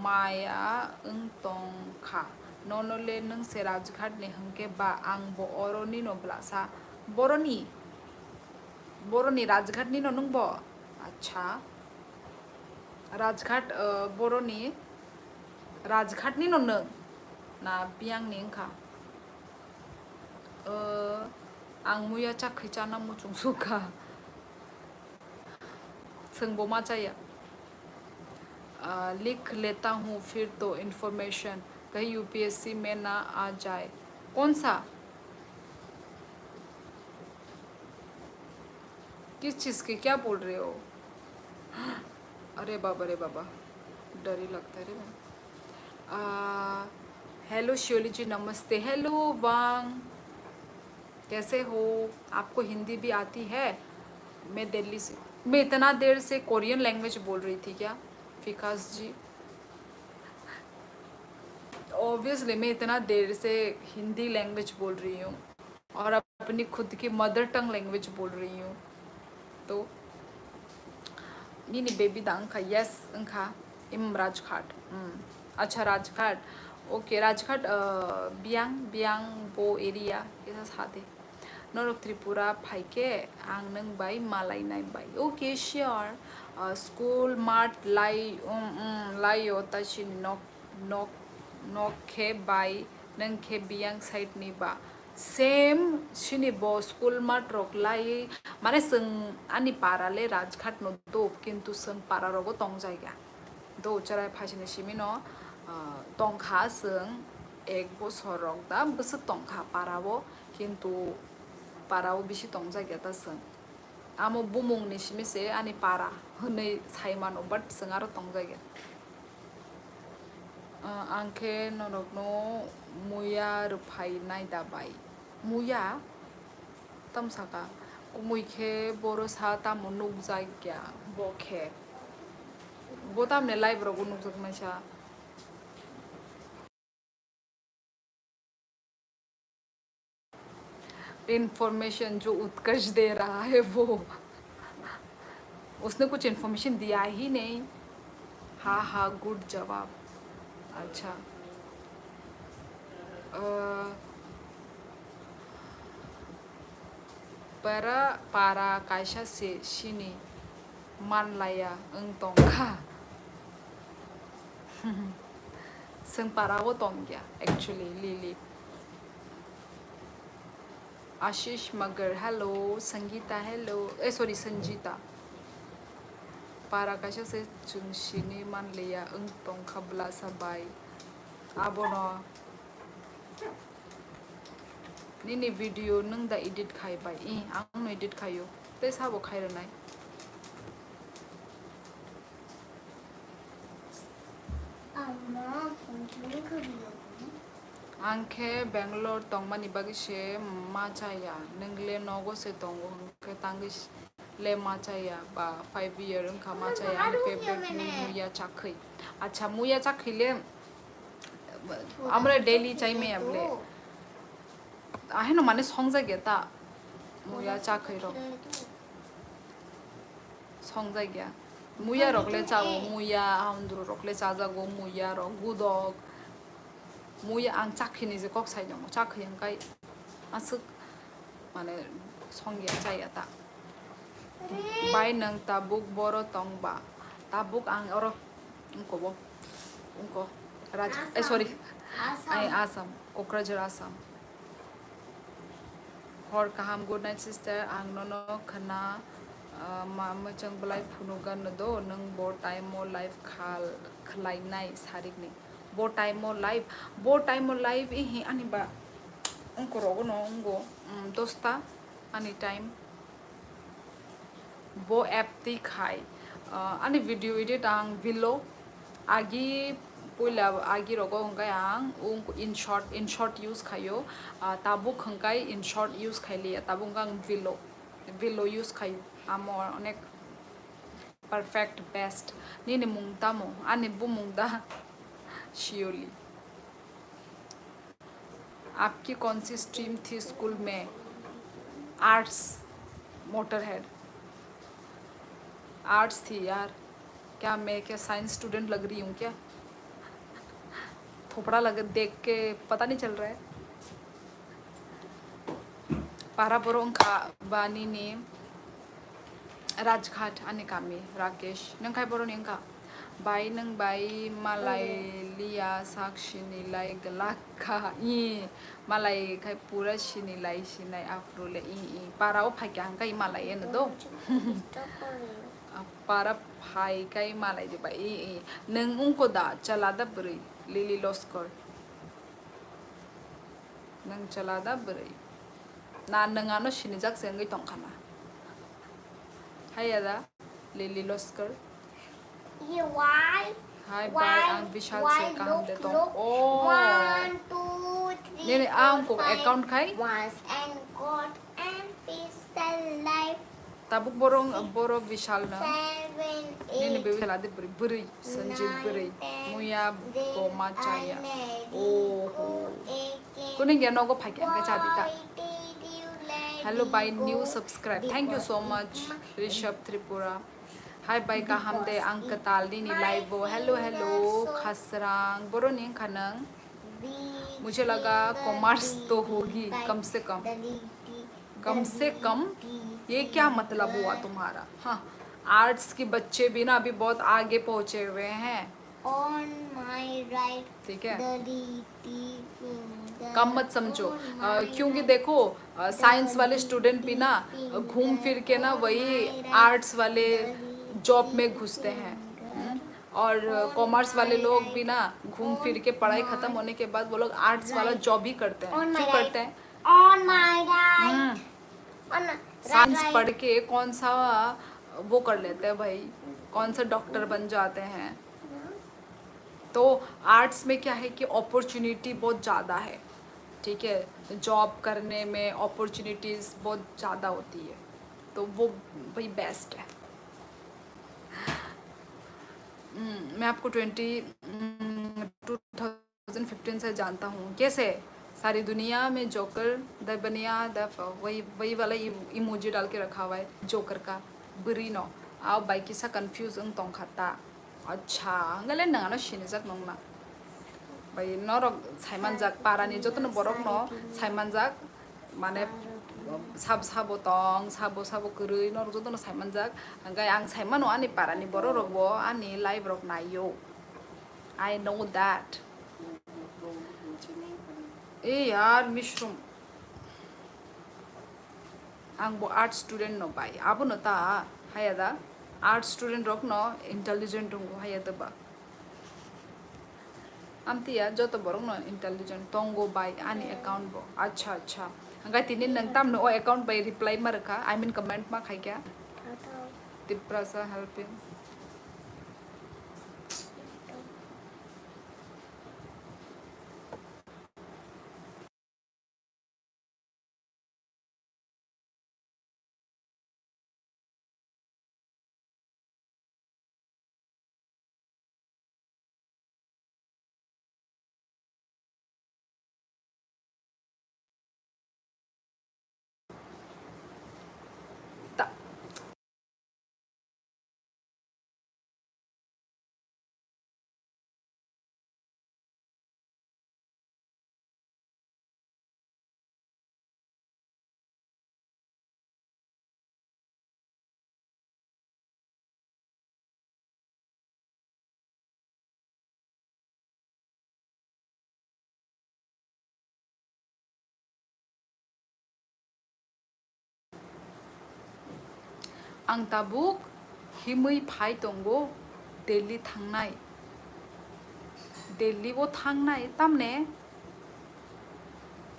माया उंगतों खा नोनोले नंग से राजघाट ने हंके बा आंग बो ओरोनी नो ब्ला सा बोरोनी राजघाट नी नो नंग बो अच्छा राजघाट बोरोनी राजघाट नी नो नंग ना बियांग नी खा आं मुया चाखैचाना मुचुं सुखा संगबो मा चाहिए लिख लेता हूँ फिर तो इन्फॉर्मेशन कहीं यूपीएससी में ना आ जाए कौन सा किस चीज़ की क्या बोल रहे हो अरे बाबा डर ही लगता है रे हेलो शियोली जी नमस्ते हेलो वांग कैसे हो आपको हिंदी भी आती है मैं दिल्ली से मैं इतना देर से कोरियन लैंग्वेज बोल रही थी क्या विकास जी ऑब्वियसली मैं इतना देर से हिंदी लैंग्वेज बोल रही हूँ और अपनी खुद की मदर टंग लैंग्वेज बोल रही हूँ तो नहीं बेबी दांखा यस अंखा इम राजघाट अच्छा राजघाट ओके राजघाट बियांग वो एरिया ऐसा साथे नरक त्रिपुरा फाइके आं नों बाय मालाय नायबाय ओके श्योर स्कुल मार्ट लायो तासिन नक खे बाय नों खे बियांग साइड निबा सेम सिनिबो स्कुल मार्ट रक लाई माने जों आंनि पाराले राजघाट न दो किन्तु जों पारा रगो तंग जायगा दो चराय फासिने सिमिन तंखा जों एक बसर रक दा बस तंखा पाराबो किन्तु पाराव बिसि तंग जायगा दा जों आमो बुमुंग नि सिमिसे आंनि पारा हनै साइमान बाट जों आरो तंग जायगा आंखे नरकनो मुया रुफाय नायदाबाय मुया तमसाका मुइखे बर' सा तामो नुक जायगा बखे बोतामने लाइव रगो नुक मैसा इंफॉर्मेशन जो उत्कर्ष दे रहा है वो उसने कुछ इंफॉर्मेशन दिया ही नहीं हाँ गुड जवाब अच्छा para kaisa se sini manlaya tongka seng para wo tongya actually Lily Ashish Magar hello Sangeeta hello sorry Sanjita para kaisa se chung sini manlaya tongka bla sabay abono Nini video nung da edit khai bai ang no edit khayo te sabo khai ranai angke Bangalore tongmani bagi she machaya nengle nogo se tongo ke tangis le machaya ba 5 year ka machaya ang favorite muya chakhai acha muya chakhai le amra daily chai me able आहे न माने संजायगा ता मुया चाखै र संजायगा मुया रखले चागो मुया हाउंद्रु रखले चाजागो मुया र गुदक मुया आं चाखैनि जे कक साइ दङ चाखै अंकाय आसु माने संगिया जाया ता बाय नंग ताबुक बर तंगबा ताबुक आं अर उनको राज सॉरी आई आसाम कक्राझार आसाम हर kaham good night sister ang nono khana ma chang blai phunugan do nang bo time mo life khlai nai sarik ni bo time mo life hi ani ba unko rogo no ungo dosta ani time bo app ti khai ani video edit ang vilo agi पुला आगे रगो हंगाय आं in short use खायो ताबुक हंगाय in short use खाइलिया ताबुक आं विलो use खायो आमो अनेक perfect best नीने मुंगतामो आने बुमुंगदा शियोली आपकी कौन सी स्ट्रीम थी स्कूल में आर्ट्स मोटरहेड आर्ट्स थी यार क्या मैं साइंस स्टूडेंट लग रही हूँ क्या थोपड़ा लगे देख के पता नहीं चल रहा है पारा बोरोंखा बानी ने राजघाट आने कामी राकेश नंग खाय बोरो निंका बाई नंग बाई मालाय लिया साक्षिनी लाय गलाखा मालाय खाय पूरा शिनी लाय शिनाय आफ्रोले पाराओ फाक्या हंका मालाय न दो para phai kai malai de bai nang ungko da chalada bri Lily Loskar nang chalada bri na nang ano sinijak sengai tongkhana hayada Lily Loskar ये why hi bye ang Vishal se kaham de tong oh 1 2 3 nene ang ko account khai once and God and peace and life tabuk borong boro Vishal na 7 nene 8 be chalade bri bri sanjit bri muya ko machaya oh kuning ya nogo phai ka chadi ta hello bye new subscribe thank you so much Rishabh Tripura hi bye ka hamde angkatal ni live hello khasrang boro ning khanang मुझे लगा कॉमर्स तो होगी कम से कम कम से कम ये क्या मतलब हुआ तुम्हारा? हाँ, आर्ट्स के बच्चे भी ना अभी बहुत आगे पहुंचे हुए हैं, On my right, ठीक है? the little finger. कम मत समझो, On my क्योंकि right, देखो साइंस वाले स्टूडेंट भी ना घूम फिर के ना वही आर्ट्स वाले जॉब में घुसते हैं, और कॉमर्स वाले लोग भी ना घूम फिर के पढ़ाई खत्म होने के बाद वो लोग आर्ट्स वाला जॉब ही करते हैं। On my क्यों right. करते हैं? On my right. On my science right. पढ़ के कौन सा वो कर लेते हैं भाई, कौन सा डॉक्टर बन जाते हैं। तो आर्ट्स में क्या है कि अपॉर्चुनिटी बहुत ज़्यादा है, ठीक है, जॉब करने में अपॉर्चुनिटीज़ बहुत ज़्यादा होती है, तो वो भाई बेस्ट है। मैं आपको 2015 से जानता हूँ। कैसे? सारी दुनिया में जोकर द बनिया द वही वाला इमोजी डाल के रखा हुआ है जोकर का ब्रीनो आओ बाई किसा कंफ्यूज तों खाता। अच्छा गले नंगा शिने जाक नंगना भाई नरक साइमानजाक पारानि जतन बरक न साइमानजाक माने साब साबो तंग साबो साबो करै नरक जतन साइमानजाक गाय आं साइमानो आनि पारानि बर रकबो आनि लाइव रक नायो। I know that. ए यार मिश्रुम आंबो आर्ट स्टूडेंट न बाई आबो न ता हायादा आर्ट स्टूडेंट रक न इंटेलिजेंट दंगो हायादबा आमतिया जतो बरक न इंटेलिजेंट तंगो बाई आनि अकाउंट बो। अच्छा अच्छा अंगा तिनि नंगताम न ओ अकाउंट बाई रिप्लाई मारका आई मीन कमेंट मा खाइ क्या तिप्रासा हेल्पिंग ता आं ताबुक हिमै फाइ दंगो दिल्ली थांनाय दिल्ली वो थांनाय तामने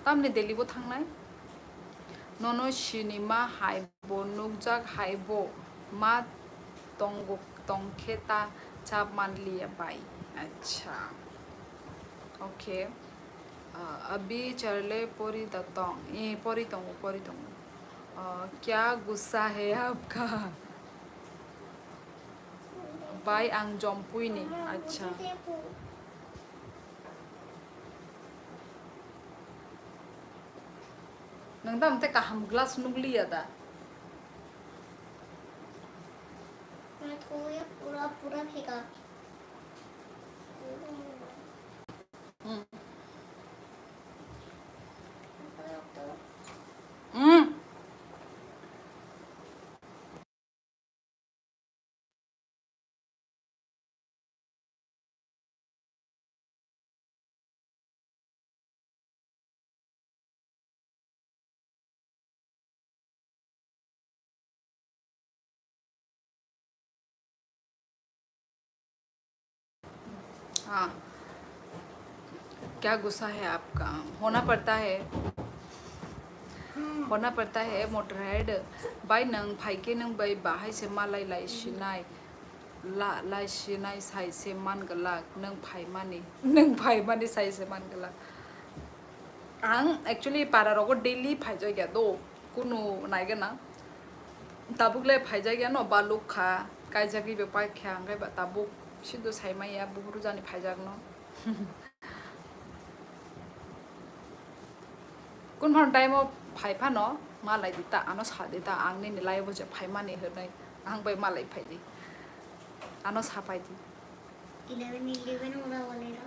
तामने दिल्ली वो थांनाय ननो सिनेमा हाइबो नुकजाक हाइबो मा तंगो तंखेता चाप मानलिया बाई। अच्छा ओके अभी चले पोरी दतंग ये पोरी तंगो क्या गुस्सा है आपका बाई आं जम्पुइनी। अच्छा नंदा हमते काहम ग्लास नुगलिया दा मैं थोड़ा पूरा पूरा फेंका हाँ क्या गुस्सा है आपका? होना पड़ता है मोटरहेड बाई नंग फाइके नंग बाई बाहाय से मालाय लाइ सिनाय साइ से मानगलाक नंग फाइ माने साइ से मानगलाक आं एक्चुअली पारा रगो डेली फाइजाय गया दो कुनु नायगे ना ताबुकले फाइजाय गया न बालुक खा कायजागी बे पाइ ख्या अंगाय बा ताबुक सिदो साइमाया बुहुरु जानि फाइजाग न कुन भान टाइम फाइफा न मालाय दिता आनो सादेता आंनि लाइ बजे फाइमाने होनाय आं बाय मालाय फाइदि आनो सापाइदि 11 हो रहा वालेगा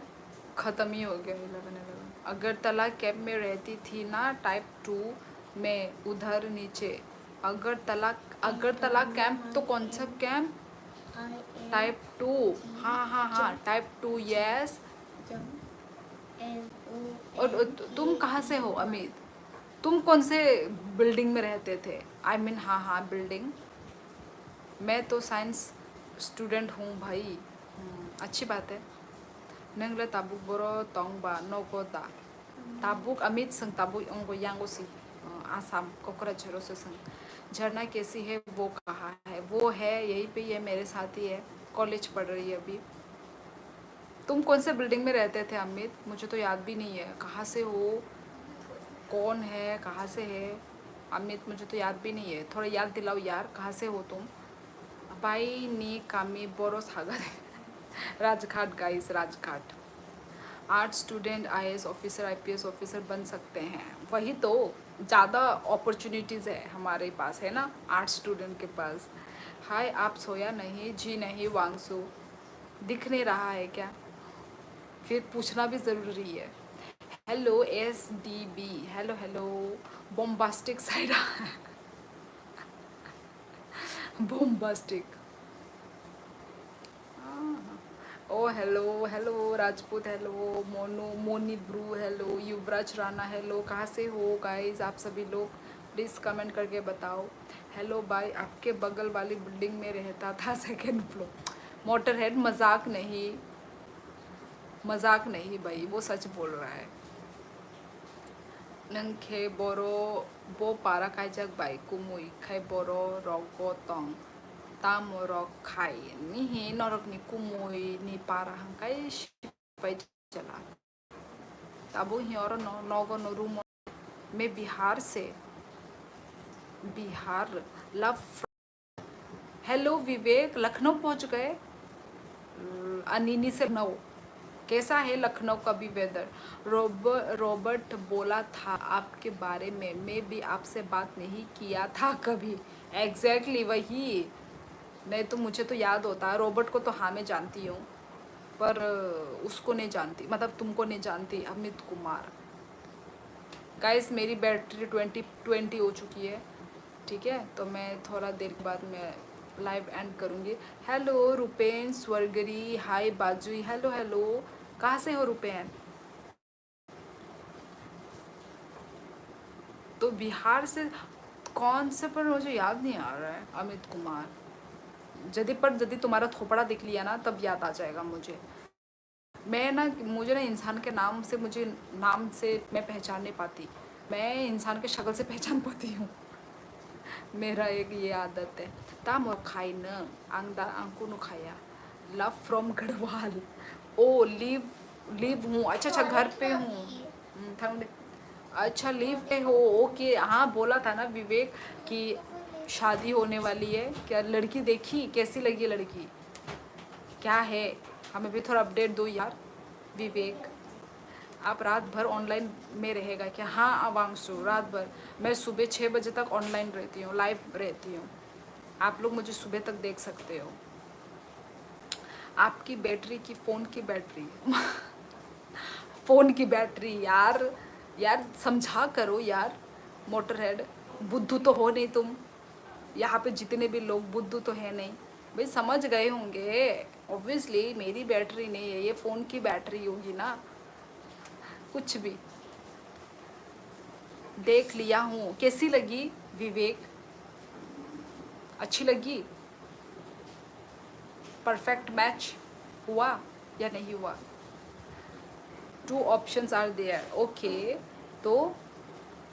खत्म ही हो गया 11 अगरतला कैब में रहती थी ना टाइप 2 में उधर नीचे अगरतला कैंप। तो कौन सा कैंप? टाइप 2। हाँ टाइप 2 यस। और तुम कहाँ से हो अमित? तुम कौन से बिल्डिंग में रहते थे? आई मीन हाँ बिल्डिंग। मैं तो साइंस स्टूडेंट हूँ भाई। अच्छी बात है। नंगला ताबुक बोरो तोंगबा नोकोता ताबुक अमित संग ताबुक अंगो यांगोसी आसाम कोकराझारों से संग। झरना कैसी है? वो कहाँ है? वो है यहीं पे, ये मेरे साथ ही है, कॉलेज पढ़ रही है अभी। तुम कौन से बिल्डिंग में रहते थे अमित? मुझे तो याद भी नहीं है। कहाँ से हो? कौन है? कहाँ से है अमित? मुझे तो याद भी नहीं है। थोड़ा याद दिलाओ यार, कहाँ से हो तुम? बाई नी कामी बोरो Sagar Rajghat guys, Rajghat. Art student IAS officer IPS officer बन सकते हैं। वही तो, ज़्यादा अपॉर्चुनिटीज़ है हमारे पास, है ना, आर्ट स्टूडेंट के पास। हाय, आप सोया नहीं? जी नहीं वांगसू। दिख नहीं रहा है क्या? फिर पूछना भी ज़रूरी है। Hello S D B, hello hello. Bombastic side bombastic. Oh hello hello Rajput, hello Moni Bru, hello Yuvraj Rana, hello. कहाँ से हो गाइस आप सभी लोग? प्लीज़ कमेंट करके बताओ। हेलो भाई, आपके बगल वाली बिल्डिंग में रहता था, सेकेंड फ्लोर। मोटर हेड, मजाक नहीं भाई, वो सच बोल रहा है। नंग खे बोरो बो पारा काजक बाई कुमुई खे बोरो रगो तंग तामोरक खाई निही नरक नि कुमुई नि पारा हंकाई शिपाई चला ताबो हियर नगो नरु। मैं बिहार से, बिहार लव। हेलो विवेक, लखनऊ पहुंच गए? अनिनी से लखनऊ। कैसा है लखनऊ का भी वेदर? रॉबर्ट बोला था आपके बारे में, मैं भी आपसे बात नहीं किया था कभी। एग्जैक्टली वही। नहीं तो मुझे तो याद होता है। रॉबर्ट को तो हाँ मैं जानती हूँ, पर उसको नहीं जानती, मतलब तुमको नहीं जानती। अमित कुमार। गाइस मेरी बैटरी 20 हो चुकी है, ठीक है, तो मैं थोड़ा देर के बाद मैं लाइव एंड करूँगी। हेलो रुपेन स्वर्गरी, हाय बाजुई, हेलो हेलो। कहाँ से हो रुपेन? तो बिहार से कौन से, पर मुझे याद नहीं आ रहा है। अमित कुमार। यदि तुम्हारा थोपड़ा दिख लिया ना, तब याद आ जाएगा मुझे। मुझे ना इंसान के नाम से, मैं पहचान नहीं पाती। मैं इंसान के शक्ल से पहचान पाती हूँ। मेरा एक ये आदत है। ताम और खाई न आंगदा आंकू नु खाया। Love from Garhwal. ओ लिव हूँ। अच्छा घर पे हूँ। अच्छा लीव पे हो, ओके। हाँ बोला था ना विवेक कि शादी होने वाली है। क्या लड़की देखी? कैसी लगी लड़की? क्या है? हमें भी थोड़ा अपडेट दो यार विवेक। आप रात भर ऑनलाइन में रहेगा क्या? हाँ अवांशु, रात भर। मैं सुबह 6 बजे तक ऑनलाइन रहती हूँ, लाइव रहती हूँ। आप लोग मुझे सुबह तक देख सकते हो। आपकी बैटरी की फ़ोन की बैटरी फ़ोन की बैटरी यार समझा करो यार। मोटर हेड, बुद्धू तो हो नहीं तुम। यहाँ पे जितने भी लोग बुद्धू तो है नहीं भाई, समझ गए होंगे। ऑब्वियसली मेरी बैटरी नहीं है, ये फ़ोन की बैटरी होगी ना। कुछ भी देख लिया हूँ। कैसी लगी विवेक? अच्छी लगी? परफेक्ट मैच हुआ या नहीं हुआ? 2 ऑप्शंस आर देयर, ओके। तो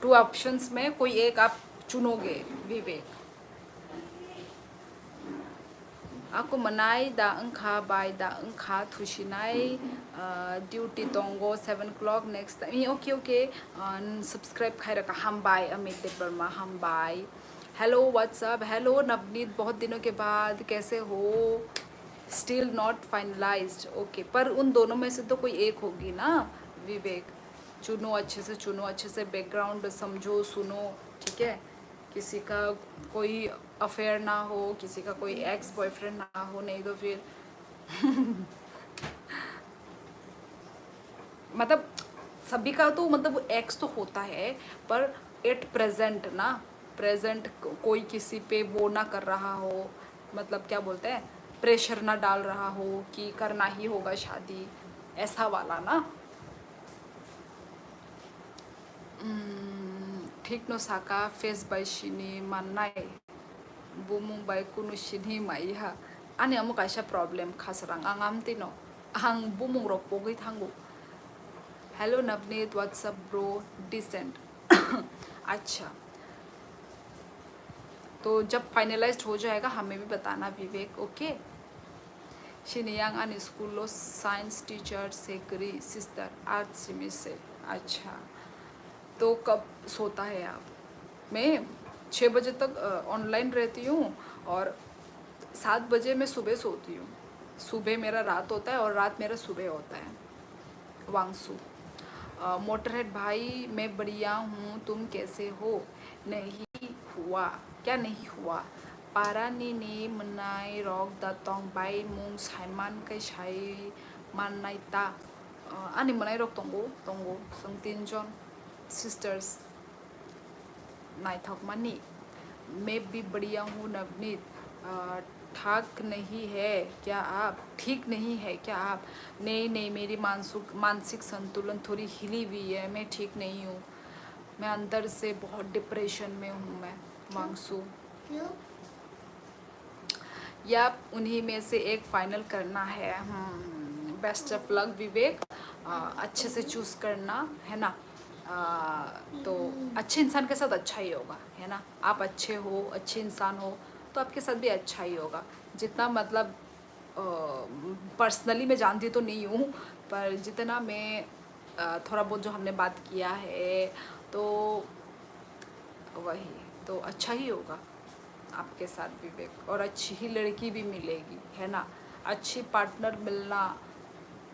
2 ऑप्शंस में कोई एक आप चुनोगे विवेक। आपको मनाई दा अंखा बाय दा अंखा थुशिनाई ड्यूटी तोंगो 7 o'clock next time. Okay subscribe खाई रखा हम बाय अमित देव वर्मा हम बाय। हेलो व्हाट्सअप, हेलो नवनीत, बहुत दिनों के बाद, कैसे हो? Still not finalized, okay. पर उन दोनों में से तो कोई एक होगी ना विवेक। चुनो अच्छे से बैकग्राउंड समझो, सुनो, ठीक है। किसी का कोई अफेयर ना हो, किसी का कोई एक्स बॉयफ्रेंड ना हो, नहीं तो फिर मतलब सभी का तो मतलब एक्स तो होता है, पर एट प्रेजेंट ना, प्रेजेंट कोई किसी पे वो ना कर रहा हो, मतलब क्या बोलते हैं, प्रेशर ना डाल रहा हो कि करना ही होगा शादी, ऐसा वाला ना। ठीक नो साका फेस बाय शिनी माननाय bumung bai kunu shinhi maiha ani amu kaisa problem khasrang angam tino ang bumung rok pogi thangu। Hello Navneet, what's up bro, decent. अच्छा, तो जब फाइनलाइज्ड हो जाएगा हमें भी बताना विवेक, ओके। शिनियांग अन स्कूलो साइंस टीचर से करी सिस्टर आर्ट सिमी से। अच्छा, तो कब सोता है आप? मैं 6 बजे तक ऑनलाइन रहती हूँ और 7 बजे मैं सुबह सोती हूँ। सुबह मेरा रात होता है और रात मेरा सुबह होता है। वांगसू मोटरहेड भाई, मैं बढ़िया हूँ, तुम कैसे हो? नहीं हुआ क्या? नहीं हुआ पारानी ने मनाई रॉक दातोंग बाई मुंग साइमान के साई माननाइता आनी मनाई रॉक तोंगो तोंगो संग 3 जन सिस्टर्स नाइथक मनी। मैं भी बढ़िया हूँ नवनीत। ठाक नहीं है क्या आप? ठीक नहीं है क्या आप? नहीं नहीं, मेरी मानसिक संतुलन थोड़ी हिली हुई है, मैं ठीक नहीं हूँ, मैं अंदर से बहुत डिप्रेशन में हूँ मैं। वांगसू क्यों? या उन्हीं में से एक फाइनल करना है। बेस्ट ऑफ लक विवेक, अच्छे से चूज़ करना है ना। तो अच्छे इंसान के साथ अच्छा ही होगा, है ना। आप अच्छे हो, अच्छे इंसान हो तो आपके साथ भी अच्छा ही होगा। जितना मतलब पर्सनली मैं जानती तो नहीं हूँ, पर जितना मैं थोड़ा बहुत जो हमने बात किया है तो वही, तो अच्छा ही होगा आपके साथ विवेक, और अच्छी ही लड़की भी मिलेगी, है ना। अच्छी पार्टनर मिलना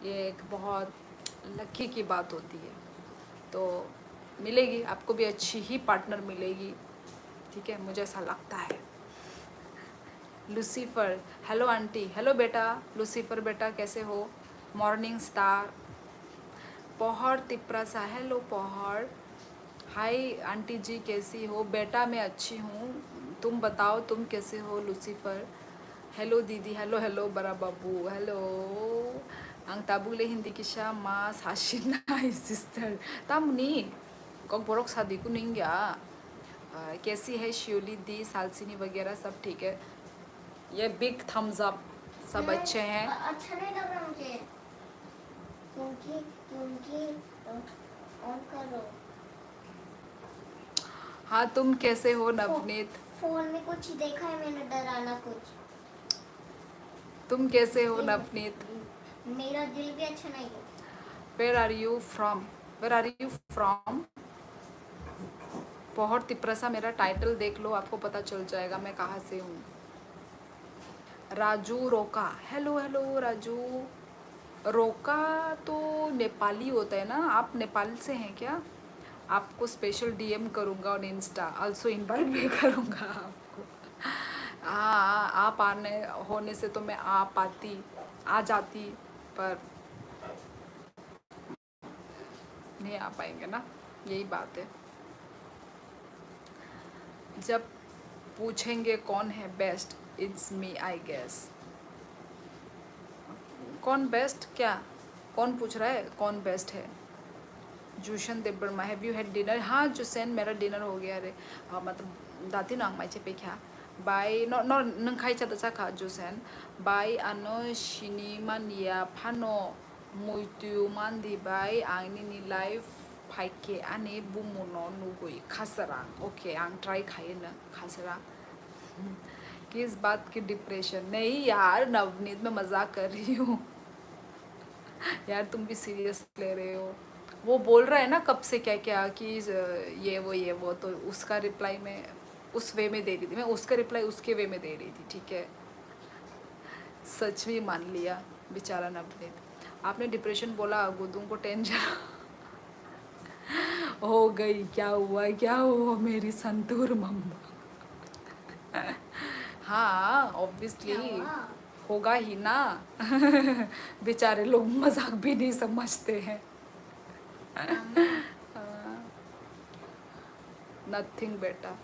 ये एक बहुत लकी की बात होती है, तो मिलेगी आपको भी, अच्छी ही पार्टनर मिलेगी, ठीक है, मुझे ऐसा लगता है। लूसीफर, हेलो आंटी, हेलो बेटा लूसीफर बेटा, कैसे हो? Morning star Pouhar Tiprasa, hello Pouhar. Hi aunty ji, कैसी हो? बेटा मैं अच्छी हूँ, तुम बताओ तुम कैसे हो? लूसीफर, हेलो दीदी, हेलो हेलो बड़ा बाबू, hello. ang tabule hindi kisha ma sasin na sister tamni kong borok शादी को नहीं गया। कैसी है शियोली दी, सालसिनी वगैरह सब ठीक है? ये बिग थम्स अप, सब नहीं, अच्छे हैं। अच्छा नहीं लग रहा मुझे, क्योंकि क्योंकि ऑन करो। हाँ, तुम कैसे हो नवनीत? फोन में कुछ देखा है मैंने, डराना कुछ। तुम कैसे हो नवनीत? मेरा दिल भी अच्छा नहीं है। Where are you from? Where are you from? बहुत तिप्रसा, मेरा टाइटल देख लो, आपको पता चल जाएगा मैं कहाँ से हूँ। राजू रोका, हेलो हेलो राजू। रोका तो नेपाली होता है ना, आप नेपाल से हैं क्या? आपको स्पेशल डीएम करूँगा ऑन इंस्टा, आल्सो इनवाइट भी करूँगा आपको। हाँ, आप आने होने से तो मैं आ जाती, पर नहीं आ पाएंगे ना, यही बात है। जब पूछेंगे कौन है best, it's me I guess. कौन बेस्ट क्या? कौन पूछ रहा है कौन बेस्ट है? Jushan Debbarma, have you had dinner? हाँ जुसेन, मेरा डिनर हो गया रे। मतलब दाती ना आंगमाई चे पेख्या बाय न नंखाई चाता चाखा जुसेन बाय आनो शिनिमानिया फानो मुइतु मान्दी बाय आंगनी नि लाइफ फाइके आने बुमुनो नुगुई खासरा। ओके, आंग ट्राई खाए न खासरा। किस बात की डिप्रेशन? नहीं यार नवनीत, मैं मजाक कर रही हूँ। यार तुम भी सीरियस ले रहे हो। वो बोल रहा है ना कब से क्या क्या कि ये वो, तो उसका रिप्लाई मैं उस वे में दे रही थी, मैं उसका रिप्लाई उसके वे में दे रही थी, ठीक है। सच में मान लिया बेचारा नवनीत। आपने डिप्रेशन बोला, गुदुम को टेंशन हो गई। क्या हुआ मेरी संतूर मम्मा? हाँ ऑब्वियसली क्या हुआ? होगा ही ना। बेचारे लोग मजाक भी नहीं समझते हैं। मम्मा, नथिंग बेटा।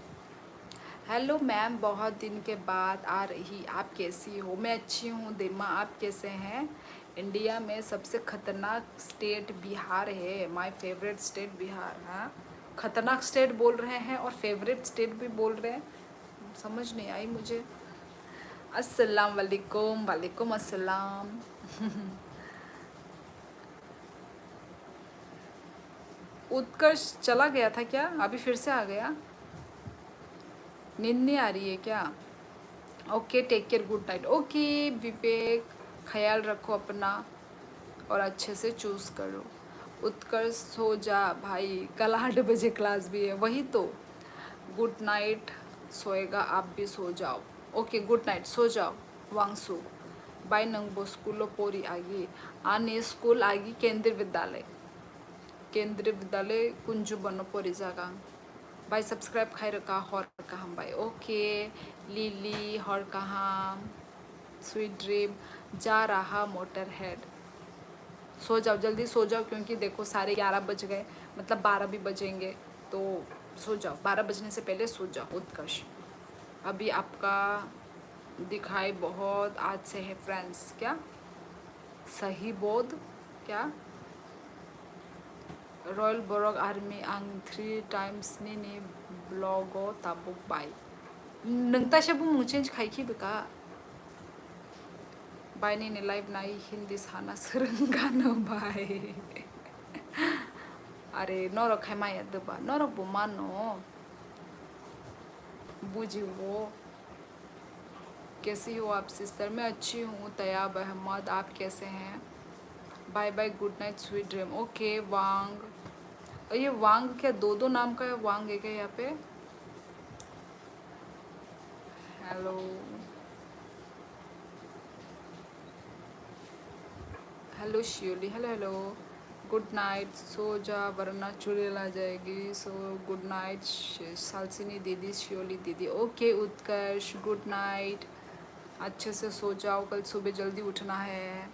हेलो मैम, बहुत दिन के बाद आ रही, आप कैसी हो? मैं अच्छी हूँ दिम्मा, आप कैसे हैं? इंडिया में सबसे खतरनाक स्टेट बिहार है। My favourite state Bihar. हाँ, खतरनाक स्टेट बोल रहे हैं और फेवरेट स्टेट भी बोल रहे हैं, समझ नहीं आई मुझे। अस्सलाम वालेकुम। वालेकुम अस्सलाम। उत्कर्ष चला गया था क्या? अभी फिर से आ गया? नींद नहीं आ रही है क्या? Okay, take care, good night. Okay Vivek, ख्याल रखो अपना और अच्छे से चूज़ करो। उत्कर्ष सो जा भाई, कल 8 बजे क्लास भी है। वही तो, गुड नाइट। सोएगा आप भी सो जाओ। ओके गुड नाइट, सो जाओ वांगसु। बाय नंगबो स्कूलो पोरी आगी आने स्कूल आगी केंद्रीय विद्यालय कुंजू बनो पोरी जागा। भाई सब्सक्राइब खाई रखा हर कहाँ भाई। ओके लिली हर कहाँ, स्वीट ड्रीम, जा रहा मोटर हेड। सो जाओ, जल्दी सो जाओ, क्योंकि देखो 11:30 बज गए, मतलब 12 भी बजेंगे, तो सो जाओ। 12 बजने से पहले सो जाओ उत्कर्ष। अभी आपका दिखाई बहुत आज से है फ्रेंड्स। क्या सही बोध? क्या रॉयल बोरग आर्मी आं 3 times नि ब्लॉगो ताबुक बाय नोंताशेबो मुचेंज खाइखि बेका बायनि ने लाइव नाई हिंदी साना सोलोंगानो बाय। अरे नरक खाय माया दबा नरक बुमानो बुझी वो। कैसी हो आप सिस्टर? मैं अच्छी हूँ तैयाब अहमद, आप कैसे हैं? Bye bye, good night, sweet dream. Okay Wang, ये वांग क्या दो नाम का है? वांग है क्या यहाँ पे? Hello hello Shioli, hello hello, good night. सो जा वरना चुड़ैल आ जाएगी। सो गुड नाइट सालसिनी दीदी, शियोली दीदी। ओके उत्कर्ष, गुड नाइट, अच्छे से सो जाओ, कल सुबह जल्दी उठना है।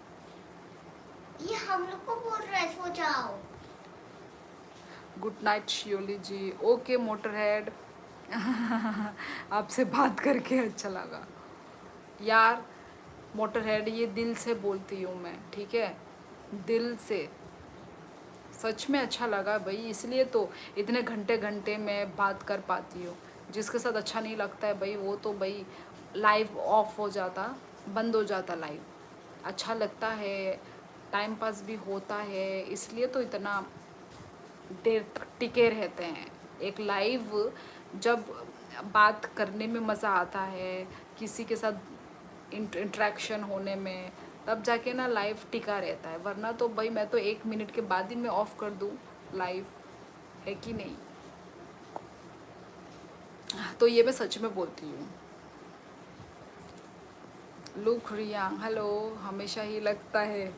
ये हम लोग को बोल रहा है, सो जाओ। Good night Shioli ji. Okay motor head. आपसे बात करके अच्छा लगा यार। मोटर हेड, ये दिल से बोलती हूँ मैं, ठीक है, दिल से, सच में अच्छा लगा भाई, इसलिए तो इतने घंटे घंटे में बात कर पाती हूँ। जिसके साथ अच्छा नहीं लगता है भाई, वो तो भाई लाइव ऑफ हो जाता, बंद हो जाता लाइव। अच्छा लगता है, टाइम पास भी होता है, इसलिए तो इतना देर तक टिके रहते हैं। एक लाइव जब बात करने में मज़ा आता है, किसी के साथ इंटरेक्शन होने में, तब जाके ना लाइव टिका रहता है। वरना तो भाई मैं तो 1 मिनट के बाद ही मैं ऑफ़ कर दूँ लाइव, है कि नहीं? तो ये मैं सच में बोलती हूँ। लुक रियांग, हेलो, हमेशा ही लगता है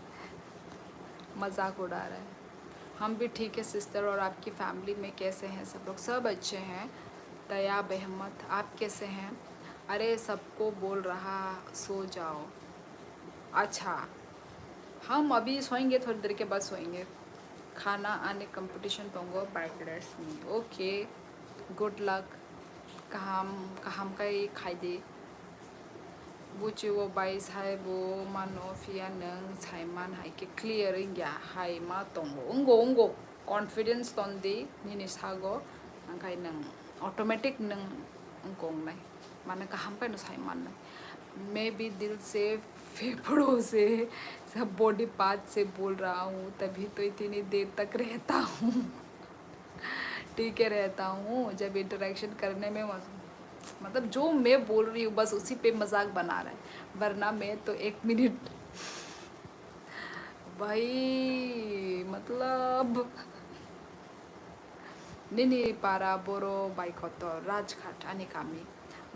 मजाक उड़ा रहा है। हम भी ठीक है सिस्टर, और आपकी फैमिली में कैसे हैं सब लोग? सब अच्छे हैं। तैयाब अहमद, आप कैसे हैं? अरे सबको बोल रहा सो जाओ। अच्छा, हम अभी सोएंगे, थोड़ी देर के बाद सोएंगे। खाना आने कंपटीशन पोंगो बाइकर्स में। Okay good luck. कहाम का ये खाई दे बुची वो बाइस हाय वो मानो फिया नंग साइमान हाय के क्लियर इंग्या हाय मा तोंगो उंगो कॉन्फिडेंस तोंदी निनि सागो अंकाय नंग ऑटोमेटिक नंग उंगोंग नाय माने कहाम का न साइमान नाय। मैं भी दिल से, फेफड़ों से, सब बॉडी पार्ट से बोल रहा हूँ, तभी तो इतनी देर तक रहता हूँ। ठीक है, रहता हूँ जब इंटरेक्शन करने में मतलब जो मैं बोल रही हूँ बस उसी पे मजाक बना रहा है, वरना मैं तो 1 मिनट भाई मतलब नहीं पारा बोरो बाइक राजघाट आने कामी।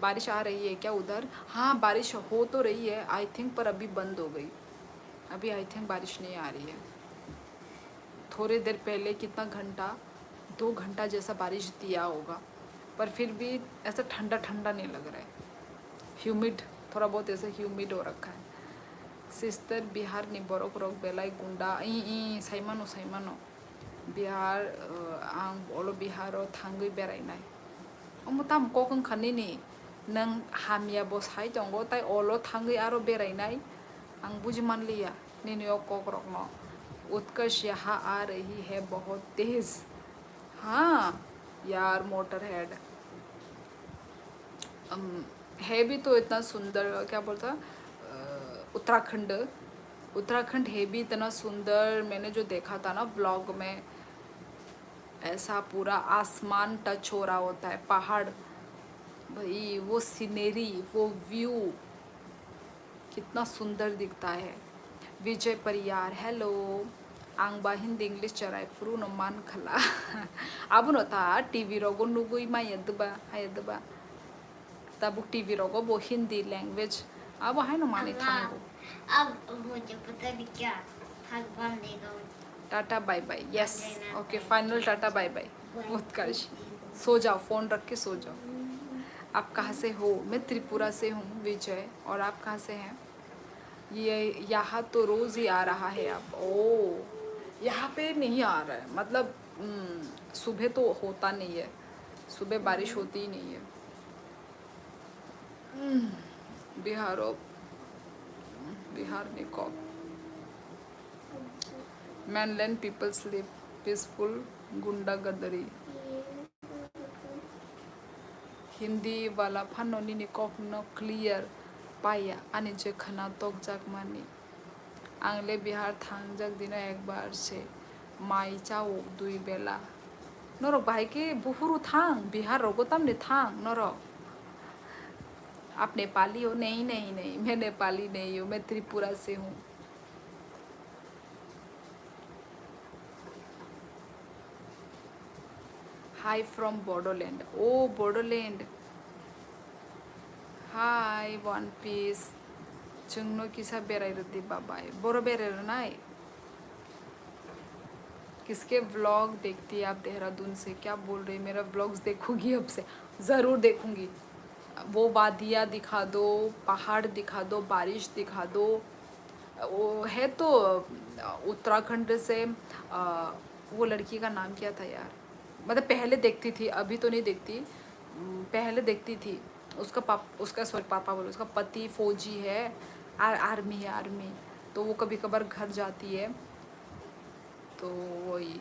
बारिश आ रही है क्या उधर? हाँ बारिश हो तो रही है आई थिंक, पर अभी बंद हो गई। अभी आई थिंक बारिश नहीं आ रही है। थोड़ी देर पहले कितना घंटा, 2 घंटा जैसा बारिश दिया होगा, पर फिर भी ऐसा ठंडा ठंडा नहीं लग रहा है। ह्यूमिड, थोड़ा बहुत ऐसा ह्यूमिड हो रखा है। सिस्टर बिहार नि बरक रक बेलाय गुंडा ई साइमानो बिहार आं अल बिहार थांगै बेरायनाय मुताम कोकं खनिनि नंग हामिया बस हाय दंगो ताई ओलो थांगै आरो बेरायनाय आं बुजिमानलिया निनियो कोकरक न उत्कर्ष यहाँ आ रही है बहुत तेज हाँ यार मोटर हेड है भी तो इतना सुंदर क्या बोलता उत्तराखंड उत्तराखंड है भी इतना सुंदर मैंने जो देखा था ना व्लॉग में ऐसा पूरा आसमान टच हो रहा होता है पहाड़ भाई वो सीनरी वो व्यू कितना सुंदर दिखता है विजय परियार हेलो आंबा हिंदी इंग्लिश चराय फ्रू न मान खला अब नता टीवी रोगो नुगुई मायदबा हायदबा तब टीवी रोगो वो हिंदी लैंग्वेज अब है न माने थांगो अब मुझे पता नहीं क्या भगवान देगा tata bye bye yes okay final tata bye bye Utkarsh सो जाओ फोन रख के सो जाओ आप कहाँ से हो मैं त्रिपुरा से हूँ विजय और आप कहाँ से हैं ये यहाँ तो रोज़ ही आ रहा है अब ओ यहाँ पे नहीं आ रहा है मतलब सुबह तो होता नहीं है सुबह बारिश होती ही नहीं है बिहारो बिहार निको mainland people sleep peaceful गुंडागर्दी हिंदी वाला फानोनी निकॉक न क्लियर पाया आने जे खना तोक जाक मानी आंगले बिहार थांग जाक दिन एक बार से माई चाओ दुई बेला नरो भाई के बुहुरु थांग बिहार रोगो तमने थांग नरो आप नेपाली हो नहीं नहीं नहीं मैं नेपाली नहीं हूँ मैं त्रिपुरा से हूँ Hi from Bodoland. Oh, Bodoland. Hi, One Piece. Chungno किसा बेराई रती बाबाई बोरो बेरे रनाई किसके व्लॉग देखती है आप देहरादून से क्या बोल रही मेरा व्लॉग्स देखूंगी अब से ज़रूर देखूंगी वो वादियाँ दिखा दो पहाड़ दिखा दो बारिश दिखा दो वो है तो उत्तराखंड से वो लड़की का नाम क्या था यार मतलब पहले देखती थी अभी तो नहीं देखती पहले देखती थी उसका सॉरी पापा बोलो उसका पति फौजी है आर्मी है आर्मी तो वो कभी कभार घर जाती है तो वही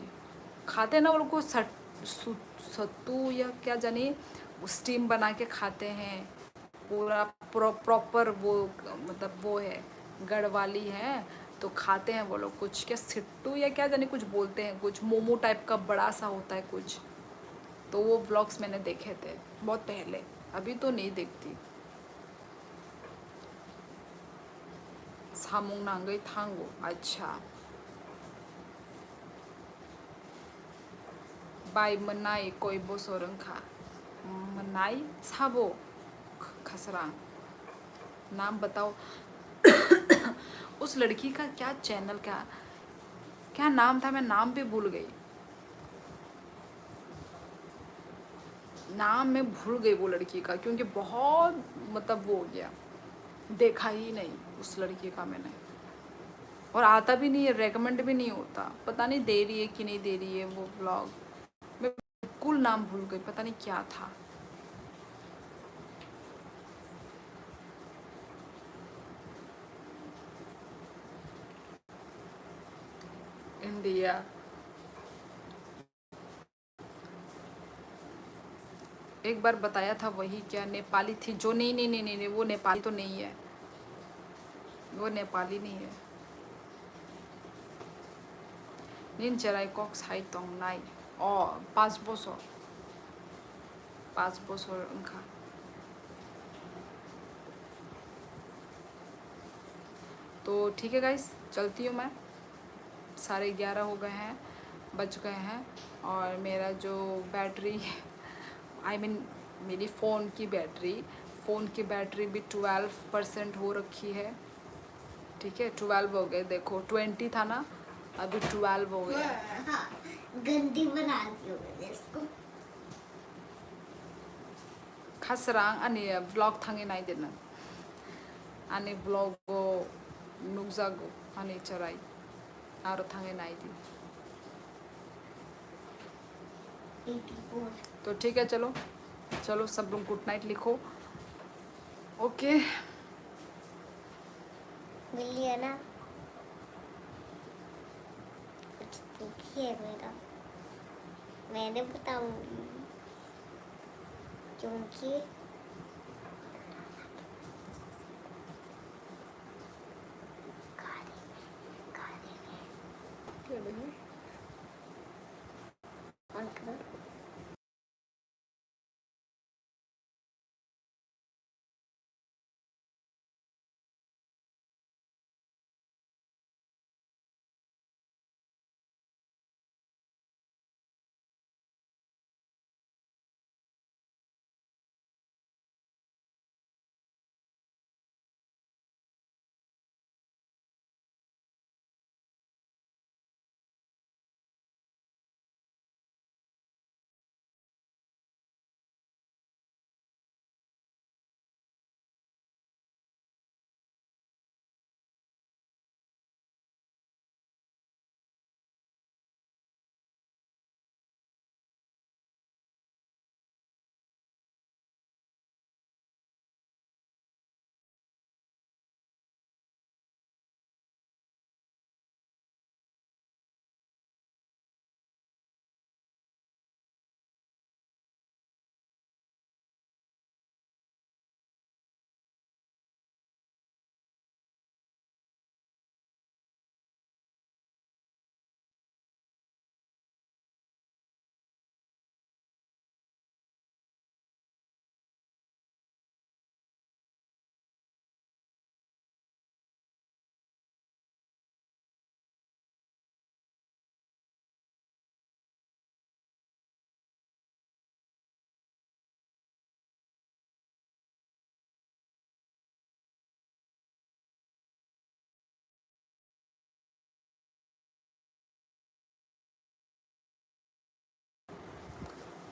खाते ना वो लोग को सत्तू या क्या जाने स्टीम बना के खाते हैं पूरा प्रॉपर वो मतलब वो है गढ़वाली है तो खाते हैं वो लोग कुछ क्या सिट्टू या क्या जाने कुछ बोलते हैं कुछ मोमो टाइप का बड़ा सा होता है कुछ तो वो व्लॉग्स मैंने देखे थे बहुत पहले अभी तो नहीं देखती सामुंग नांगई थांगो अच्छा बाय मनाई कोई बो सोरंखा मनाई साबो खसरा नाम बताओ उस लड़की का क्या चैनल का क्या नाम था मैं नाम भी भूल गई नाम मैं भूल गई वो लड़की का क्योंकि बहुत मतलब वो हो गया देखा ही नहीं उस लड़की का मैंने और आता भी नहीं है रेकमेंड भी नहीं होता पता नहीं दे रही है कि नहीं दे रही है वो व्लॉग मैं बिल्कुल नाम भूल गई पता नहीं क्या था इंडिया एक बार बताया था वही क्या नेपाली थी जो नहीं नहीं नहीं नहीं, नहीं वो नेपाली तो नहीं है वो नेपाली नहीं है नीन चराई कॉक्स हाई तोंग नाई और 5 बছर उनका तो ठीक है गाइस चलती हूँ मैं 11:30 हो गए हैं बज गए हैं और मेरा जो बैटरी मेरी फ़ोन की बैटरी भी 12% हो रखी है ठीक है 12 हो गए देखो 20 था ना अभी 12 हो गया गंदी बना दी मैंने इसको खसरांग अने व्लॉग थांगे नाई देना अने व्लॉग को नुकजागो अने चराई आरो थांगे नाई दी 84 तो ठीक है चलो चलो सब लोग गुड नाइट लिखो। ओके मिलिए ना, कुछ देखिए मेरा, मैंने बताऊंगी क्योंकि अंकल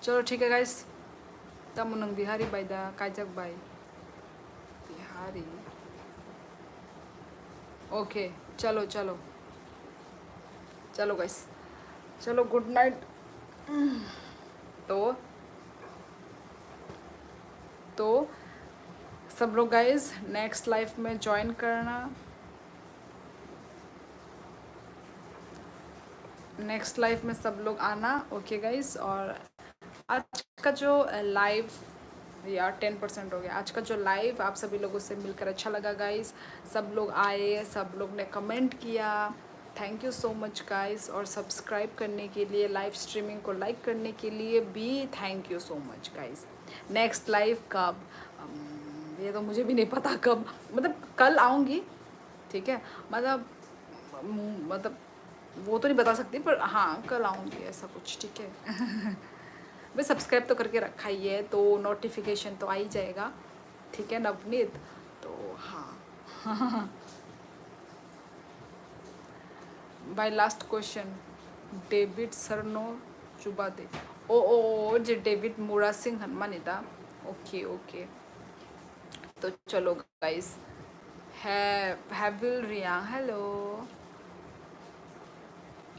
चलो ठीक है गाइस, तब नों बिहारी बायदा काजक बाय बिहारी। ओके चलो चलो चलो गाइस, चलो गुड नाइट। तो तो सब लोग गाइस नेक्स्ट लाइफ में ज्वाइन करना, नेक्स्ट लाइफ में सब लोग आना। ओके गाइस, और आज का जो लाइव या 10% हो गया, आज का जो लाइव आप सभी लोगों से मिलकर अच्छा लगा गाइस। सब लोग आए, सब लोग ने कमेंट किया, thank you so much guys. और सब्सक्राइब करने के लिए, लाइव स्ट्रीमिंग को लाइक करने के लिए भी thank you so much guys. Next live कब, ये तो मुझे भी नहीं पता कब, मतलब कल आऊँगी, ठीक है, मतलब वो तो नहीं बता सकती, पर हाँ कल आऊँगी ऐसा कुछ, ठीक है। मैं सब्सक्राइब तो करके रखा ही है, तो नोटिफिकेशन तो आ ही जाएगा, ठीक है नवनीत। तो हाँ। बाय लास्ट क्वेश्चन, डेविड सरनो चुबा दे ओ जे डेविड मुरा सिंह हनुमानिता। ओके ओके, तो चलो गाइस, हैविल रिया hello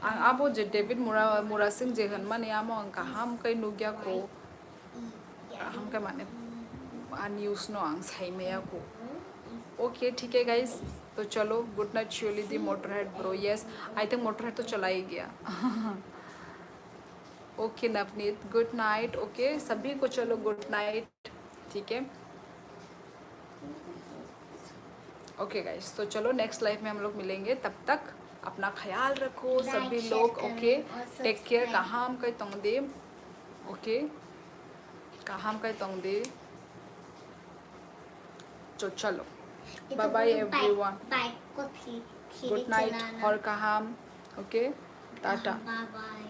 ang abo je David mura sing je hanman ya mo ang kaham kay nugya ko kaham kay mane news no ang sai me ko। Okay ठीक है गाइस, तो चलो गुड नाइट श्योरली दी Motorhead bro. Yes I think Motorhead तो चला ही गया। Okay Navneet good night. Okay सभी को चलो गुड नाइट, ठीक है। ओके गाइस, तो चलो नेक्स्ट लाइफ में हम लोग मिलेंगे, तब तक अपना ख्याल रखो सभी लोग। ओके टेक केयर, कहाँ हम कई तोंग दे, ओके कहाँ हम कई तोंग दे, तो चलो बाय बाय एवरीवन, बाइक को गुड नाइट और कहाँ, ओके टाटा। Bye bye.